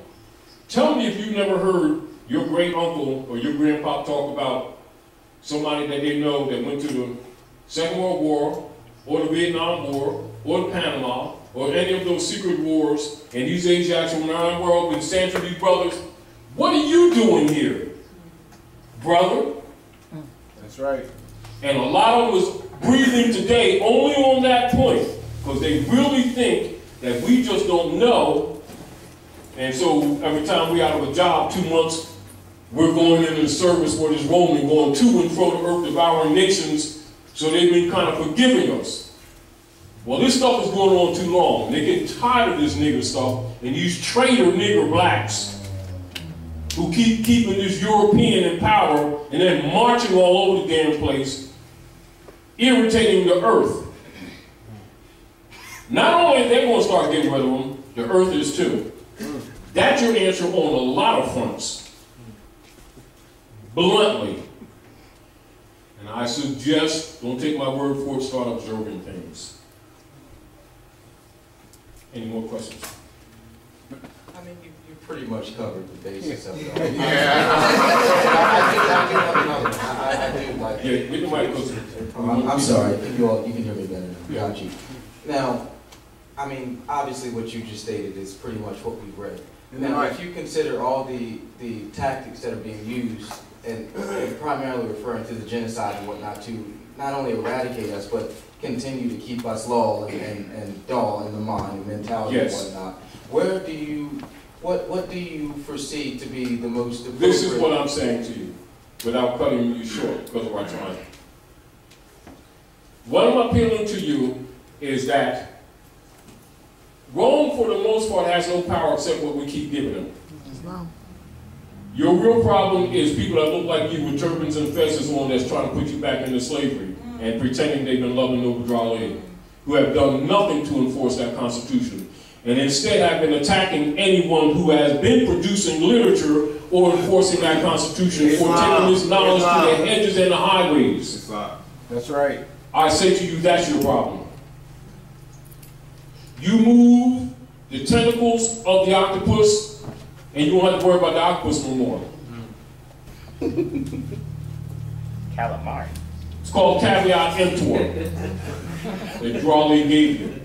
Tell me if you've never heard your great uncle or your grandpa talk about somebody that they know that went to the Second World War, or the Vietnam War, or the Panama, or any of those secret wars, and these Asiatics from around the world been saying to these brothers, what are you doing here, brother? That's right. And a lot of them is breathing today only on that point, because they really think that we just don't know. And so every time we out of a job, 2 months, we're going into the service where this Roman going to and fro the earth, devouring nations, so they've been kind of forgiving us. Well, this stuff is going on too long. They're getting tired of this nigger stuff, and these traitor nigger blacks who keep keeping this European in power and then marching all over the damn place, irritating the earth. Not only are they going to start getting rid of them, the earth is too. That's your answer on a lot of fronts. Bluntly. And I suggest, don't take my word for it, start observing things. Any more questions? I mean, you pretty much covered the basics of it all. I do like. Yeah, get the mic closer. I'm sorry. You can hear me better now. Got you. Now, I mean, obviously what you just stated is pretty much what we've read. Now, if you consider all the tactics that are being used, and primarily referring to the genocide and whatnot, to not only eradicate us, but continue to keep us lull and dull in the mind and mentality and whatnot, where do you, what do you foresee to be the most appropriate? This is what I'm saying to you, without cutting you short because of our time. What I'm appealing to you is that Rome, for the most part, has no power except what we keep giving them. Your real problem is people that look like you with turbans and fezes on that's trying to put you back into slavery and pretending they've been loving over dry leg, who have done nothing to enforce that Constitution, and instead have been attacking anyone who has been producing literature or enforcing that Constitution, for taking this knowledge to the hedges and the highways. That's right. I say to you, that's your problem. You move the tentacles of the octopus, and you won't have to worry about the octopus no more. Calamari. It's called caveat emptor that Greely gave you.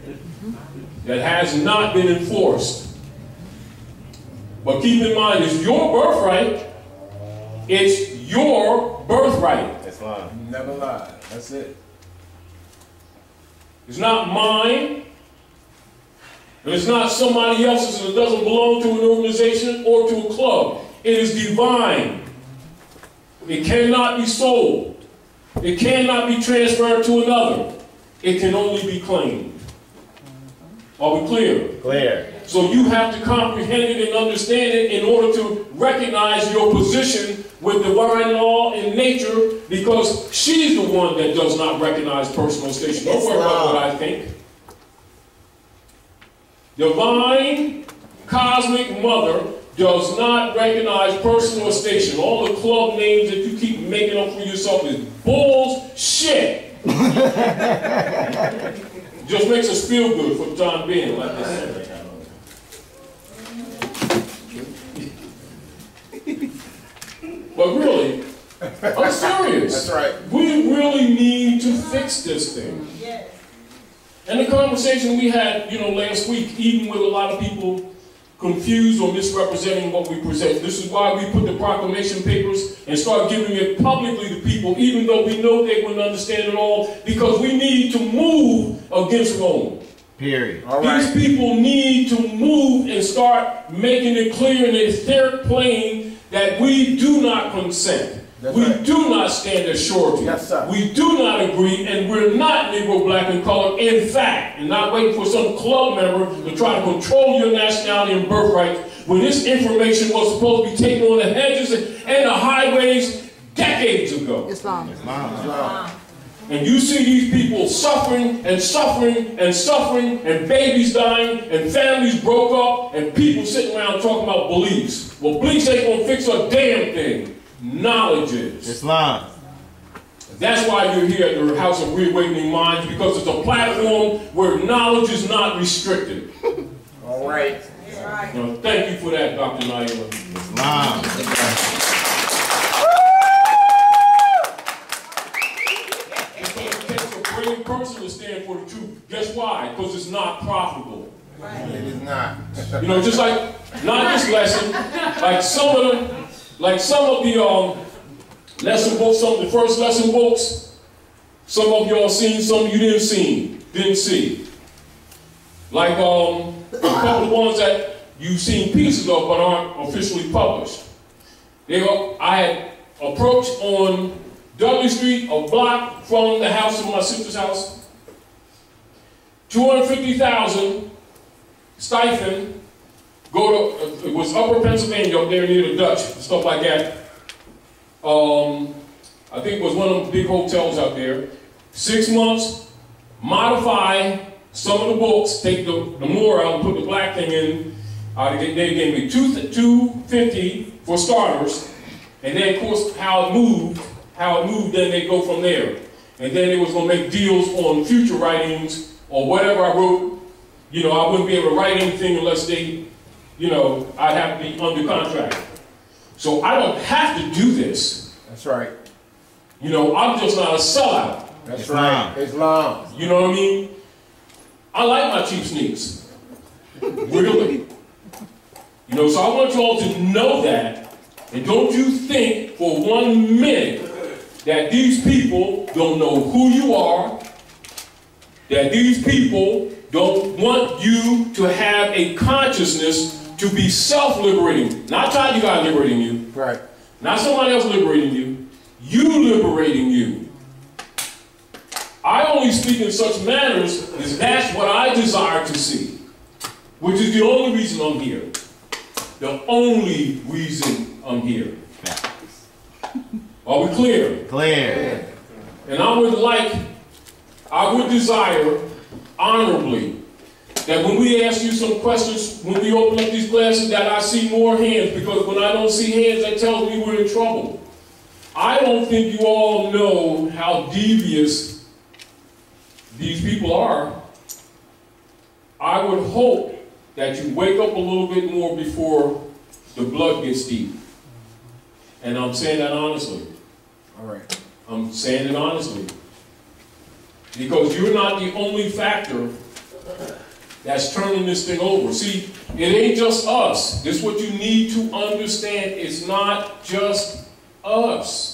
That has not been enforced. But keep in mind, it's your birthright. It's your birthright. That's lie. Never lie. That's it. It's not mine. And it's not somebody else's, and it doesn't belong to an organization or to a club. It is divine. It cannot be sold. It cannot be transferred to another. It can only be claimed. Are we clear? Clear. So you have to comprehend it and understand it in order to recognize your position with divine law and nature, because she's the one that does not recognize personal station. Don't worry about what I think. Divine cosmic mother does not recognize personal station. All the club names that you keep making up for yourself is bullshit. Just makes us feel good for the time being, like this. But really, I'm serious. That's right. We really need to fix this thing. Yes. And the conversation we had, last week, even with a lot of people confused or misrepresenting what we present. This is why we put the proclamation papers and start giving it publicly to people, even though we know they wouldn't understand it all, because we need to move against Rome. Period. All right. These people need to move and start making it clear in the etheric plane that we do not consent. That's we right. do not stand as surety. Yes, sir. We do not agree, and we're not Negro, black, and colored, in fact, and not waiting for some club member to try to control your nationality and birthright when this information was supposed to be taken on the hedges and the highways decades ago. Islam. And you see these people suffering and suffering and suffering, and babies dying, and families broke up, and people sitting around talking about beliefs. Well, beliefs ain't gonna fix a damn thing. Knowledge is. Islam. That's why you're here at the House of Reawakening Minds, because it's a platform where knowledge is not restricted. All right. Thank you for that, Dr. Naila. Islam. It takes a brave person to stand for the truth. Guess why? Because it's not profitable. It is not. Just like, not this lesson, like some of the lesson books, some of the first lesson books, some of y'all seen, some of you didn't see. Like a couple of ones that you've seen pieces of but aren't officially published. I had approached on Dudley Street, a block from the house of my sister's house, $250,000 stipend. It was Upper Pennsylvania up there near the Dutch, stuff like that. I think it was one of the big hotels out there. 6 months, modify some of the books, take the Moor out and put the black thing in. They gave me $250 for starters, and then of course how it moved, then they go from there. And then it was going to make deals on future writings or whatever I wrote. I wouldn't be able to write anything unless they, I'd have to be under contract. So I don't have to do this. That's right. I'm just not a sellout. That's right. Islam. You know what I mean? I like my cheap sneaks. Really. So I want you all to know that. And don't you think for 1 minute that these people don't know who you are, that these people don't want you to have a consciousness to be self-liberating. Not Taj liberating you. Right. Not somebody else liberating you. You liberating you. I only speak in such manners as that's what I desire to see. Which is the only reason I'm here. The only reason I'm here. Are we clear? Clear. And I would desire, honorably, that when we ask you some questions, when we open up these classes, that I see more hands, because when I don't see hands, that tells me we're in trouble. I don't think you all know how devious these people are. I would hope that you wake up a little bit more before the blood gets deep. And I'm saying that honestly. All right. I'm saying it honestly. Because you're not the only factor that's turning this thing over. See, it ain't just us. This is what you need to understand. It's not just us.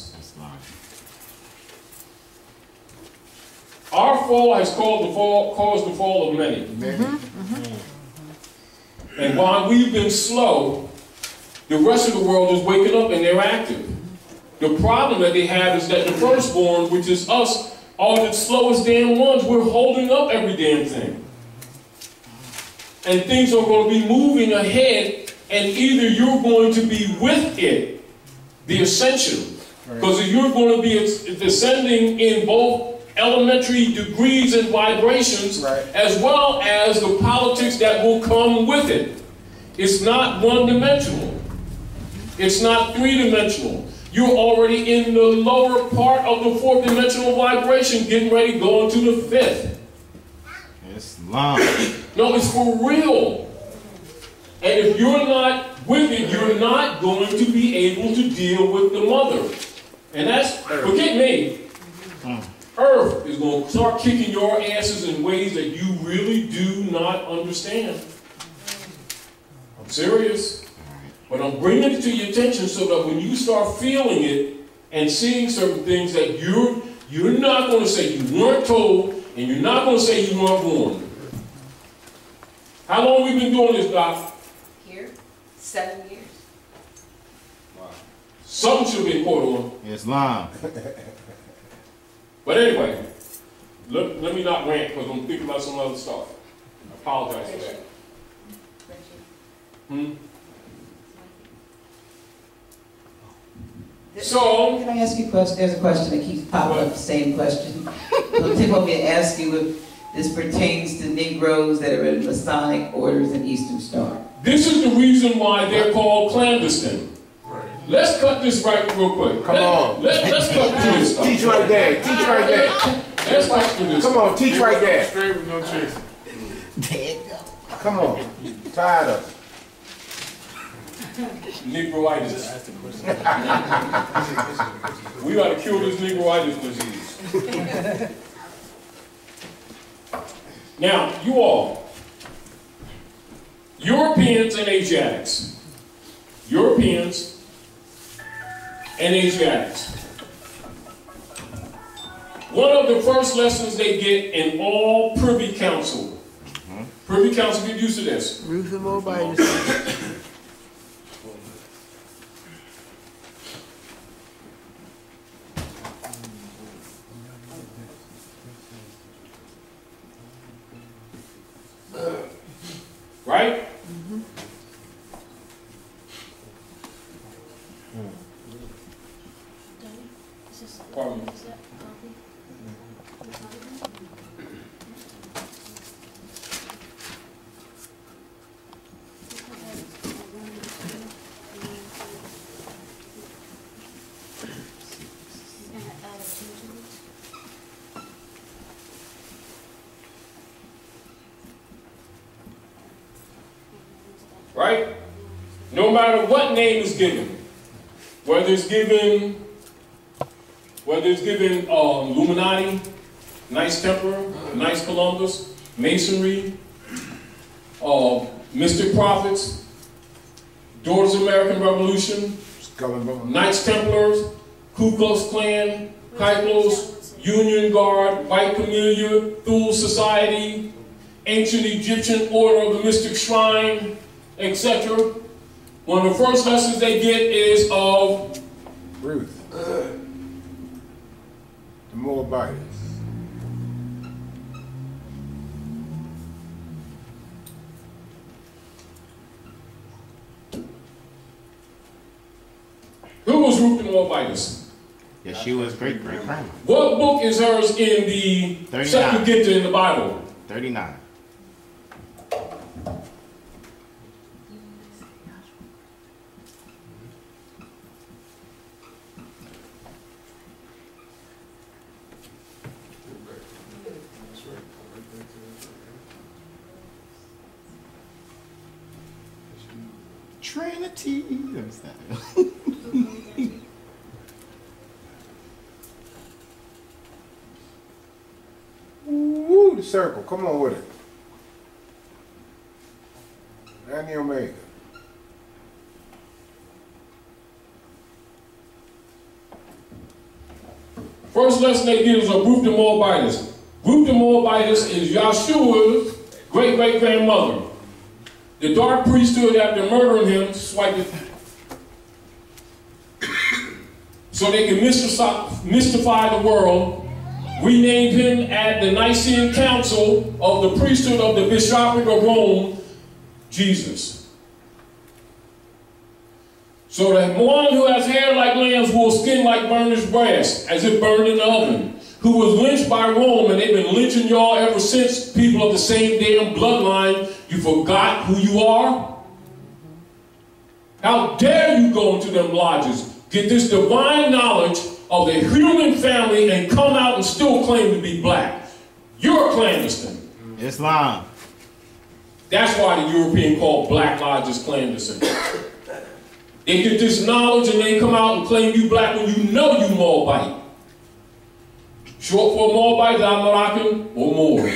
Our fall has caused the fall of many. And while we've been slow, the rest of the world is waking up and they're active. The problem that they have is that the firstborn, which is us, are the slowest damn ones. We're holding up every damn thing. and things are going to be moving ahead, and either you're going to be with it, the ascension, because you're going to be descending in both elementary degrees and vibrations, as well as the politics that will come with it. It's not one-dimensional. It's not three-dimensional. You're already in the lower part of the fourth-dimensional vibration, getting ready to go into the fifth. It's long. No, it's for real. And if you're not with it, you're not going to be able to deal with the mother. And that's, forget me, Earth is going to start kicking your asses in ways that you really do not understand. I'm serious. But I'm bringing it to your attention so that when you start feeling it and seeing certain things that you're not going to say you weren't told, and you're not going to say you weren't warned. How long have we been doing this, Doc? Here? 7 years. Wow. Something should have been caught on. It's long. But anyway, let me not rant because I'm thinking about some other stuff. I apologize for that. So, Can I ask you a question? There's a question that keeps popping up, the same question. So Tim want me to ask you if this pertains to Negroes that are in Masonic orders and Eastern Star. this is the reason why they're called clandestine. Let's cut this right real quick. Come on. Let's cut through this stuff. Teach right there. Teach right there. Let's cut through this. Come on, teach right there. Straight with no chase. Come on. Tired of it. Negroitis. We got to kill this Negroitis disease. Now, you all, Europeans and Asiatics. Europeans and Asiatics. One of the first lessons they get in all Privy Council. Privy Council, get used to this. Ruth and Mobiles. Right? Pardon me. Right? No matter what name is given, whether it's given Illuminati, Knights Templar, Knights Columbus, Masonry, Mystic Prophets, Daughters of American Revolution, Knights Templars, Ku Klux Klan, Kyplos, Union Guard, White Camellia, Thule Society, Ancient Egyptian Order of the Mystic Shrine, etc. One of the first lessons they get is of Ruth. The Moabites. who was Ruth the Moabitess? Yeah, she was great-great-grandma. What book is hers in the 39. Septuagint in the Bible? 39. Trinity. Woo, the circle. Come on with it. And the Omega. First lesson they get is of Ruth the Moabitess. Ruth the Moabitess is Yahshua's great-great-grandmother. The dark priesthood, after murdering him, swiped it so they can mystify the world, renamed him at the Nicene Council of the priesthood of the Bishopric of Rome Jesus. So that one who has hair like lamb's wool, skin like burnished brass, as if burned in the oven, who was lynched by Rome, and they've been lynching y'all ever since, people of the same damn bloodline, you forgot who you are? How dare you go into them lodges, get this divine knowledge of the human family, and come out and still claim to be black? You're a clandestine. Islam. That's why the European called black lodges clandestine. They get this knowledge and they come out and claim you black when you know you Moabite. Short for Moabite, I'm Moroccan or Moor.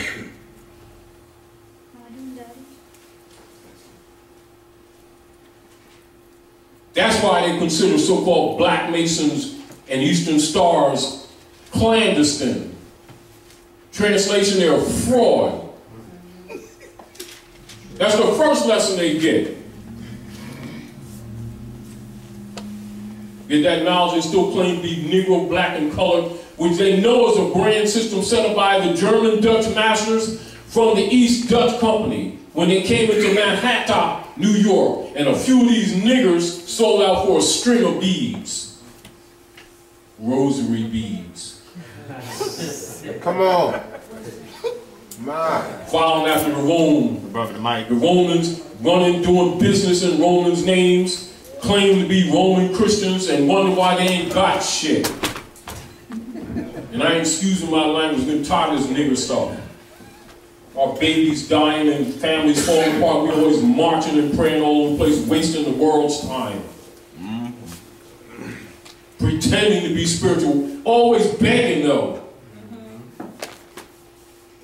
That's why they consider so-called black Masons and Eastern Stars clandestine. Translation, they're a fraud. That's the first lesson they get. Get that knowledge and still claim to be Negro, black, and colored, which they know is a brand system set up by the German Dutch masters from the East Dutch Company when they came into Manhattan, New York, and a few of these niggers sold out for a string of beads. Rosary beads. Come on. Man. Following after the Rome. Brother, the mic. The Romans running, doing business in Romans' names, claim to be Roman Christians, and wonder why they ain't got shit. And I ain't excusing my language, I'm tired of this nigger stuff. Our babies dying and families falling apart. We always marching and praying all over the place, wasting the world's time. Pretending to be spiritual, always begging though.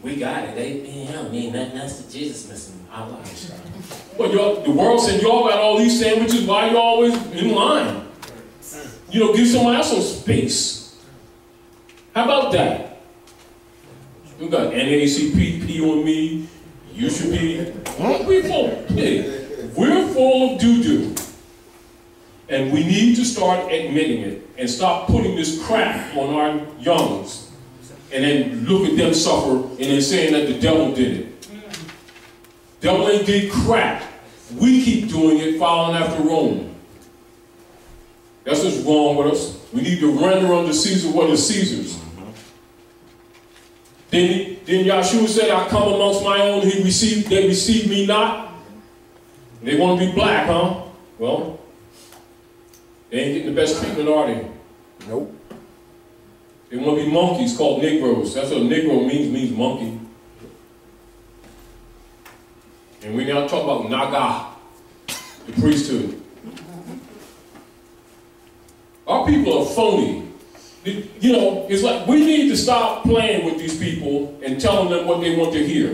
We got it. They don't need nothing else to Jesus missing our lives. Well, y'all, the world said y'all got all these sandwiches. Why you always in line? You know, give somebody else some space. How about that? We got NAACP, P on me. You should be. We're full of pig. We're full of doo-doo. And we need to start admitting it and stop putting this crap on our youngs. And then look at them suffer and then saying that the devil did it. Devil ain't did crap. We keep doing it, following after Rome. That's what's wrong with us. We need to render unto Caesar what is Caesar's. Then Yahshua said, I come amongst my own, they receive me not. They want to be black, huh? Well, they ain't getting the best treatment, are they? Nope. They want to be monkeys called Negroes. That's what Negro means monkey. And we now talk about Naga, the priesthood. Our people are phony. You know, it's like we need to stop playing with these people and telling them what they want to hear.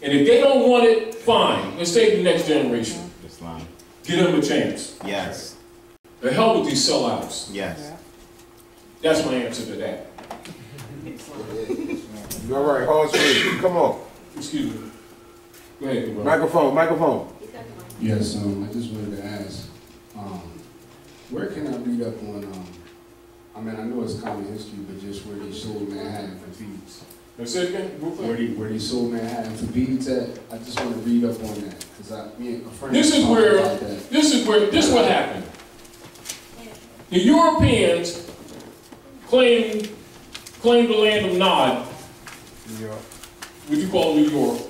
And if they don't want it, fine. Let's save the next generation. Islam. Give them a chance. Yes. The hell with these sellouts. Yes. That's my answer to that. You all right, Horace Greeley? Come on. Excuse me. Go ahead, bro. Microphone. Yes, I just wanted to ask, where can I read up on, I mean, I know it's common history, but just where they sold Manhattan for beads. Let's say it again. Where they sold Manhattan for beads at, I just want to read up on that, because me and a friend This is what happened. The Europeans claimed the land of Nod. New York. What you call New York?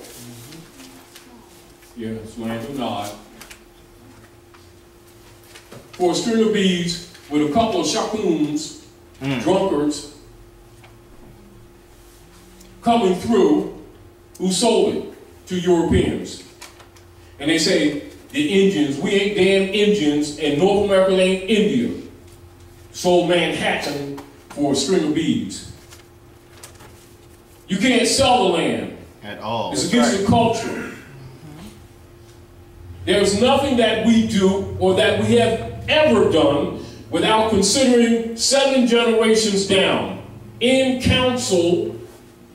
Yeah, it's land of Nod. For a string of beads with a couple of shakuns, drunkards, coming through who sold it to Europeans. And they say, the Indians, we ain't damn Indians, and North America ain't India. Sold Manhattan for a string of beads. You can't sell the land. At all. It's against the culture. There's nothing that we do or that we have ever done without considering 7 generations down in council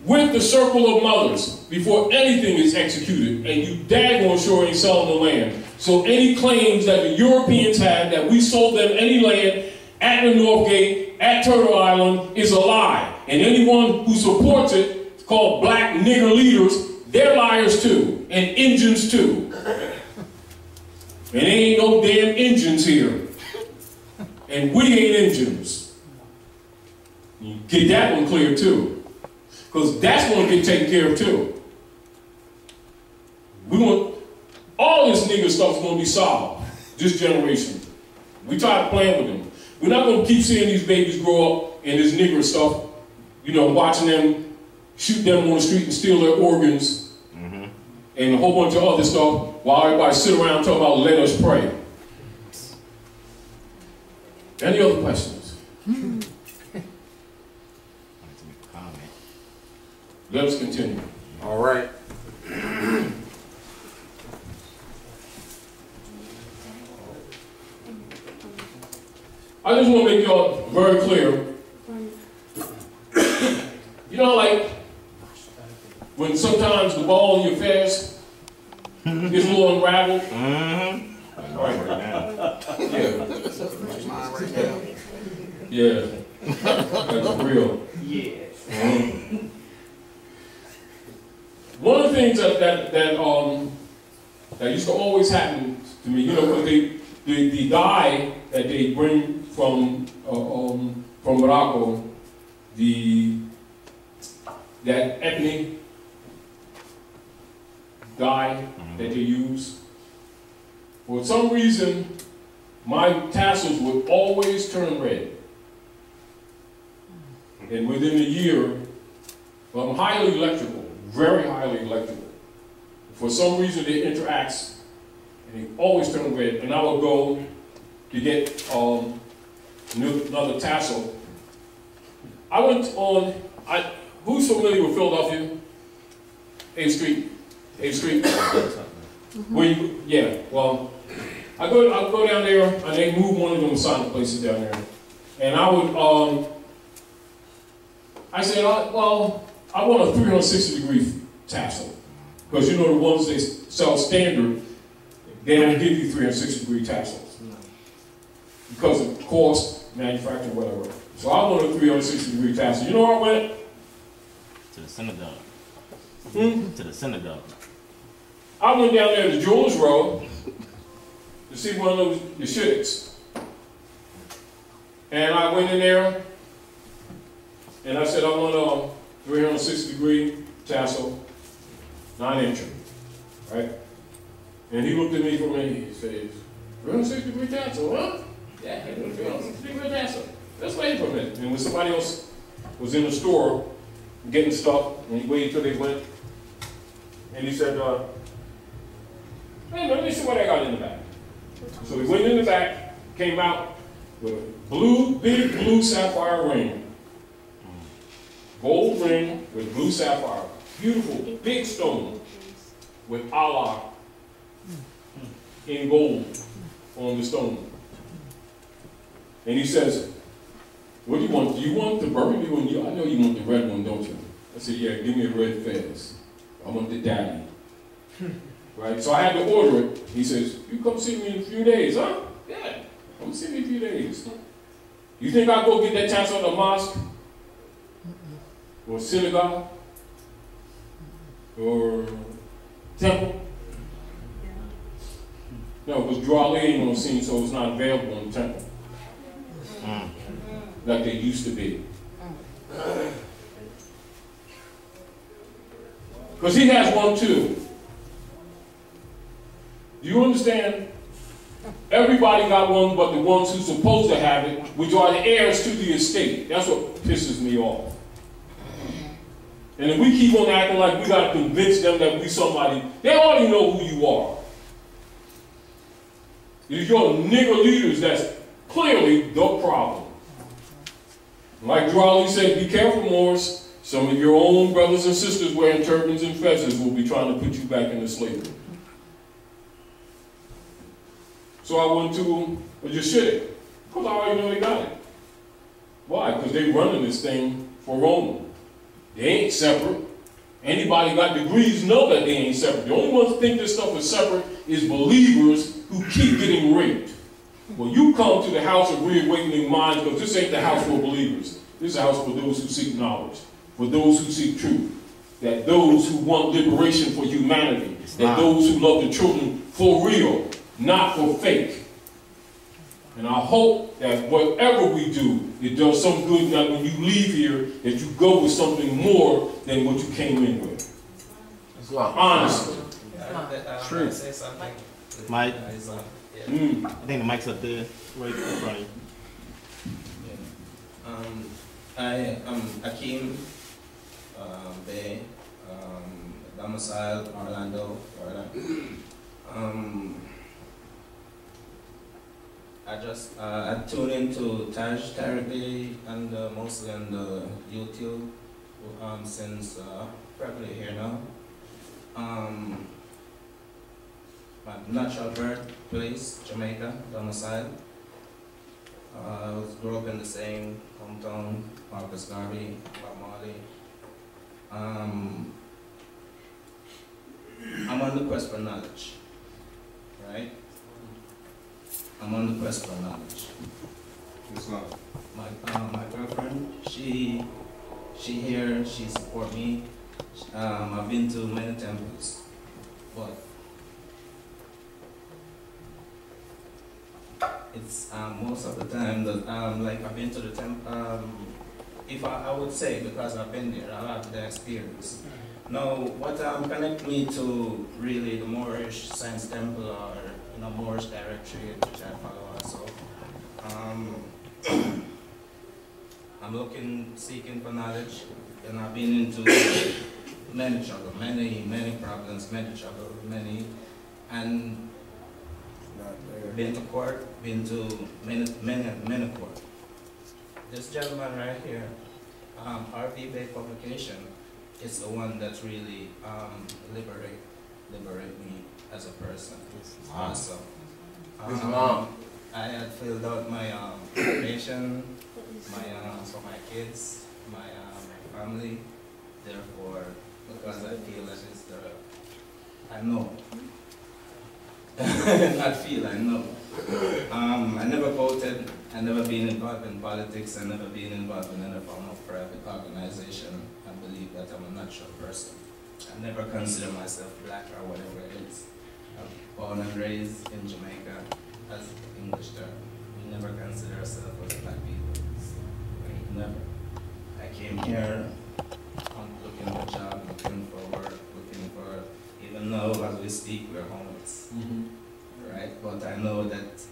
with the circle of mothers before anything is executed, and you daggone sure ain't selling the land. So any claims that the Europeans had that we sold them any land at the North Gate, at Turtle Island, is a lie. And anyone who supports it, called black nigger leaders, they're liars too, and Indians too. And there ain't no damn engines here. And we ain't engines. You get that one clear too. Because that's going to get taken care of too. We want, all this nigga stuff is going to be solved this generation. We try to plan with them. We're not going to keep seeing these babies grow up and this nigger stuff, you know, watching them shoot them on the street and steal their organs and a whole bunch of other stuff while everybody sit around talking about let us pray. Any other questions? Let us continue. All right. I just want to make y'all very clear. You know, like when sometimes the ball in your fast gets a little unraveled. Right. Yeah. Yeah. That's real. Yes. One of the things that used to always happen to me, you know, because the dye that they bring from Morocco, that ebony dye that they use, for some reason, my tassels would always turn red. And within a year, well, I'm highly electrical, very highly electrical. For some reason, they interact, and they always turn red. And I would go to get another tassel. I went on, who's familiar with Philadelphia? 8th Street. 8th Street. Where you, yeah, well, I go down there, and they move one of them Masonic places down there. And I would, I said, well, I want a 360-degree tassel. Because you know the ones they sell standard, they don't give you 360-degree tassels. Because of cost, manufacturing, whatever. So I want a 360-degree tassel. You know where I went? To the synagogue. To the synagogue. I went down there to Jewelers Row to see one of those Yeshiviks. And I went in there, and I said, I want a 360-degree tassel, 9-incher, right? And he looked at me for a minute, he says, 360-degree tassel, huh? Yeah, 360-degree tassel. Let's wait for a minute. And when somebody else was in the store getting stuff, and he waited till they went, and he said, hey, let me see what I got in the back. So he went in the back, came out with a big blue sapphire ring. Gold ring with blue sapphire. Beautiful, big stone with Allah in gold on the stone. And he says, what do you want? Do you want the burgundy one? I know you want the red one, don't you? I said, yeah, give me a red fez. I want the daddy. Right? So I had to order it. He says, you come see me in a few days, huh? Yeah, come see me in a few days. You think I'll go get that tassel at a mosque? Or synagogue? Or temple? No, because Drawley ain't on the scene, so it's not available in the temple. Like they used to be. Because he has one too. Do you understand? Everybody got one but the ones who's supposed to have it, which are the heirs to the estate. That's what pisses me off. And if we keep on acting like we got to convince them that we somebody, they already know who you are. It's your nigger leaders that's clearly the problem. Like Drawley said, be careful, Morris. Some of your own brothers and sisters wearing turbans and fezzes will be trying to put you back into slavery. So I went to a Yeshivik, because I already know they got it. Why? Because they running this thing for Rome. They ain't separate. Anybody got degrees know that they ain't separate. The only ones who think this stuff is separate is believers who keep getting raped. Well, you come to the house of reawakening minds, because this ain't the house for believers. This is a house for those who seek knowledge, for those who seek truth, that those who want liberation for humanity, that those who love the children for real. not for fake. And I hope that whatever we do, it does some good, that when you leave here, that you go with something more than what you came in with. Honestly. True. Mike, I think the mic's up there, right in front of you. I am Akeem Bey, domicile Orlando, Florida. I tune into Taj Tarik Bey and mostly on the YouTube since probably here now. My natural birthplace, Jamaica, domicile. I grew up in the same hometown, Marcus Garvey, Bob Marley. I'm on the quest for knowledge, right? I'm on the quest for knowledge. My girlfriend, she here, she support me. I've been to many temples, but it's most of the time that like I've been to the temple. If I would say, because I've been there, I have the experience. Now, what connect me to really the Moorish Science Temple or Moorish Directory, which I follow also. I'm seeking for knowledge, and I've been into many trouble, many problems, and been to court, been to many court. This gentleman right here, RV Bey publication, is the one that really liberate me as a person. Also, I had filled out my application, for my kids, my family. Therefore, because I feel that it's I know. Not feel, I know. I never voted, I never been involved in politics, I never been involved in any form of private organization. I believe that I'm a natural person. I never consider myself black or whatever it is. I'm born and raised in Jamaica, as English term. We never consider ourselves as black people. Never. I came here looking for a job, looking for work, even though as we speak we're homeless. Right? But I know that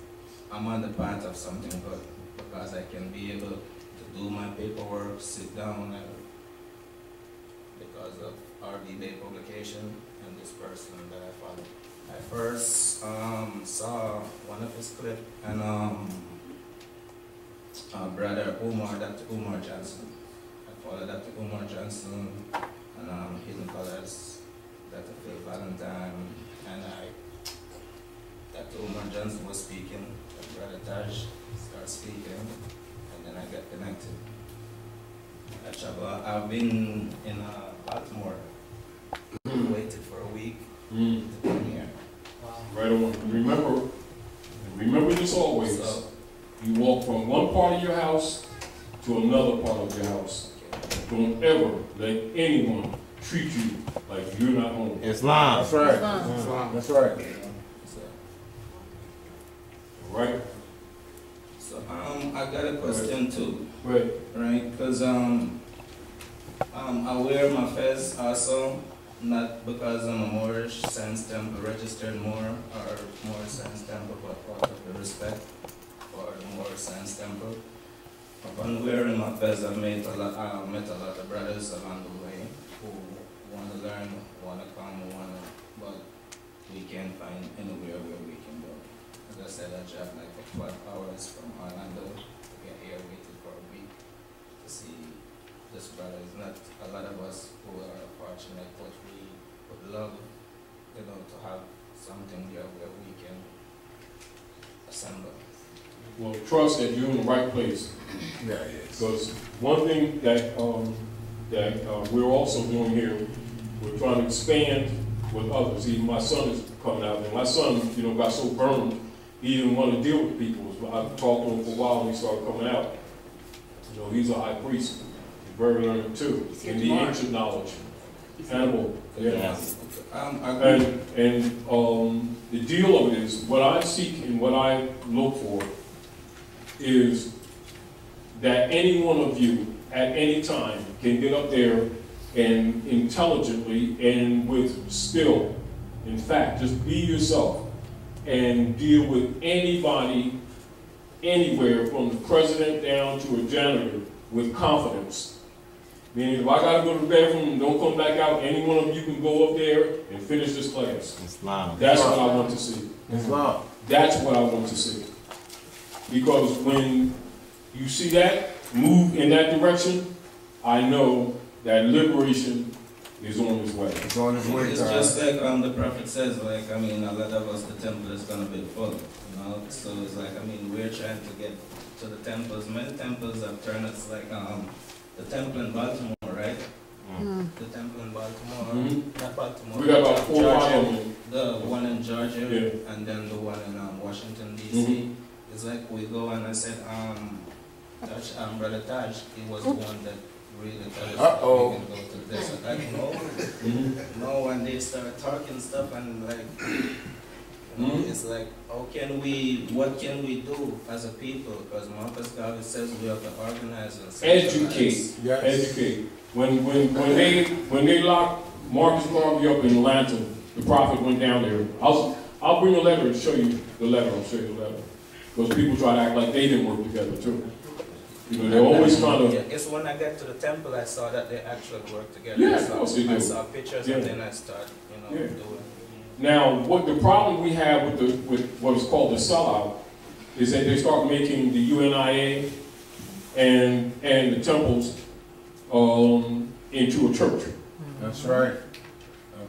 I'm on the path of something good because I can be able to do my paperwork, sit down, and because of RV Bey publication and this person that I follow. I first saw one of his clips and brother Umar, Dr. Umar Johnson. I followed Dr. Umar Johnson and Hidden Colors, Dr. Phil Valentine, and Dr. Umar Johnson was speaking, Brother Taj started speaking, and then I got connected. I've been in Baltimore, waited for a week to come here. Right on. Remember this always. So, you walk from one part of your house to another part of your house. Don't ever let anyone treat you like you're not home. Islam. That's right. Islam. That's right. Right? So I got a question too. Right. Right? Because I wear my fez also, not because I'm a Moorish Science Temple registered Moor or Moorish Science Temple, but out of the respect for the Moorish Science Temple. Upon wearing my fez, I met a lot of brothers along the way who want to learn, want to come, but we can't find anywhere where we can go. As I said, I traveled like for 12 hours from Orlando to get here, waited for a week to see this brother. It's not a lot of us who are fortunate, but we would love, to have something here where we can assemble. Well, trust that you're in the right place. Yeah, yes. Because one thing that we're also doing here, we're trying to expand with others. Even my son is coming out, and my son, got so burned, he didn't want to deal with people. I've talked to him for a while, and he started coming out. He's a high priest, he's very learned too, in the ancient knowledge. Hannibal, yeah. I The deal of it is, what I seek and what I look for is that any one of you at any time can get up there and intelligently and with skill, in fact, just be yourself and deal with anybody, anywhere, from the president down to a janitor, with confidence. Meaning, if I gotta go to the bathroom and don't come back out, any one of you can go up there and finish this class. Islam. That's what I want to see. Islam. That's what I want to see. Because when you see that, move in that direction, I know that liberation is on its way. It's on its way, It's God. just like the prophet says, like, I mean, a lot of us, the temple is going to be full, you know? So it's like, I mean, we're trying to get to the temples. Many temples have turned us like the temple in Baltimore, right? The temple in Baltimore, not Baltimore. We got about 4 or 5 of Georgia, them. the one in Georgia, Yeah. and then the one in Washington, D.C. It's like we go and I said, Brother Taj, he was the one that really told us that we can go to this. Like, no, when they start talking stuff and like, you know, it's like, what can we do as a people? Because Marcus Garvey says we have to organize and Educate. Yes. Educate. When they locked Marcus Garvey up in Atlanta, the prophet went down there. I'll bring a letter and show you the letter. I'll show you the letter. Because people try to act like they didn't work together too. You know, they're always trying to. It's when I got to the temple, I saw that they actually work together. Yeah, of course they do. I saw pictures and then I started, doing. Now, what the problem we have with what is called the sellout is that they start making the UNIA and the temples into a church. That's right.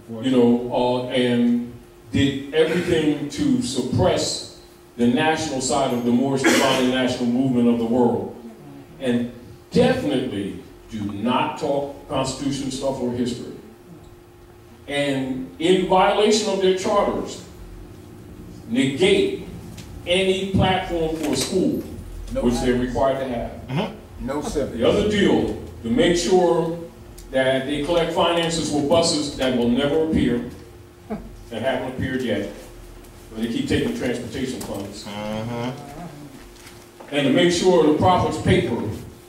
You know, and did everything to suppress the national side of the Moorish Divine National Movement of the world. And definitely do not talk Constitution stuff or history. And in violation of their charters, negate any platform for a school, which they're required to have. No civics. The other deal, to make sure that they collect finances for buses that will never appear, and haven't appeared yet, but they keep taking transportation funds. And to make sure the prophet's paper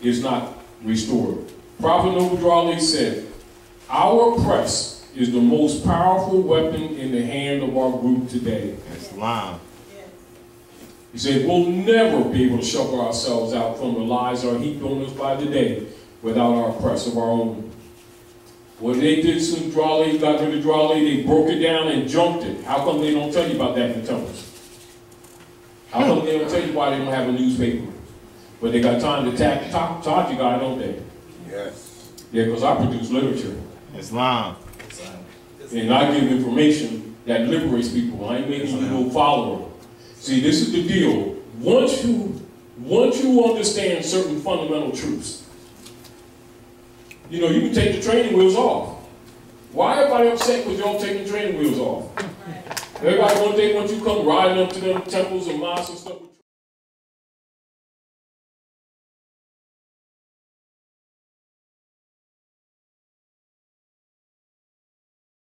is not restored. Prophet Noble Drawley said, our press is the most powerful weapon in the hand of our group today. Islam. He said, we'll never be able to shelter ourselves out from the lies that are heaped on us by the day without our press of our own. What they did since Drawley got rid of Drawley, they broke it down and junked it. How come they don't tell you about that in the temples? How come they don't tell you why they don't have a newspaper? But they got time to attack Taj you guy, don't they? Yes. Yeah, because I produce literature. Islam. And I give information that liberates people. I ain't making you no follower. See, this is the deal. Once you understand certain fundamental truths, you know, you can take the training wheels off. Why everybody upset because y'all taking the training wheels off? Everybody one day, once you come riding up to them temples and mosques and stuff.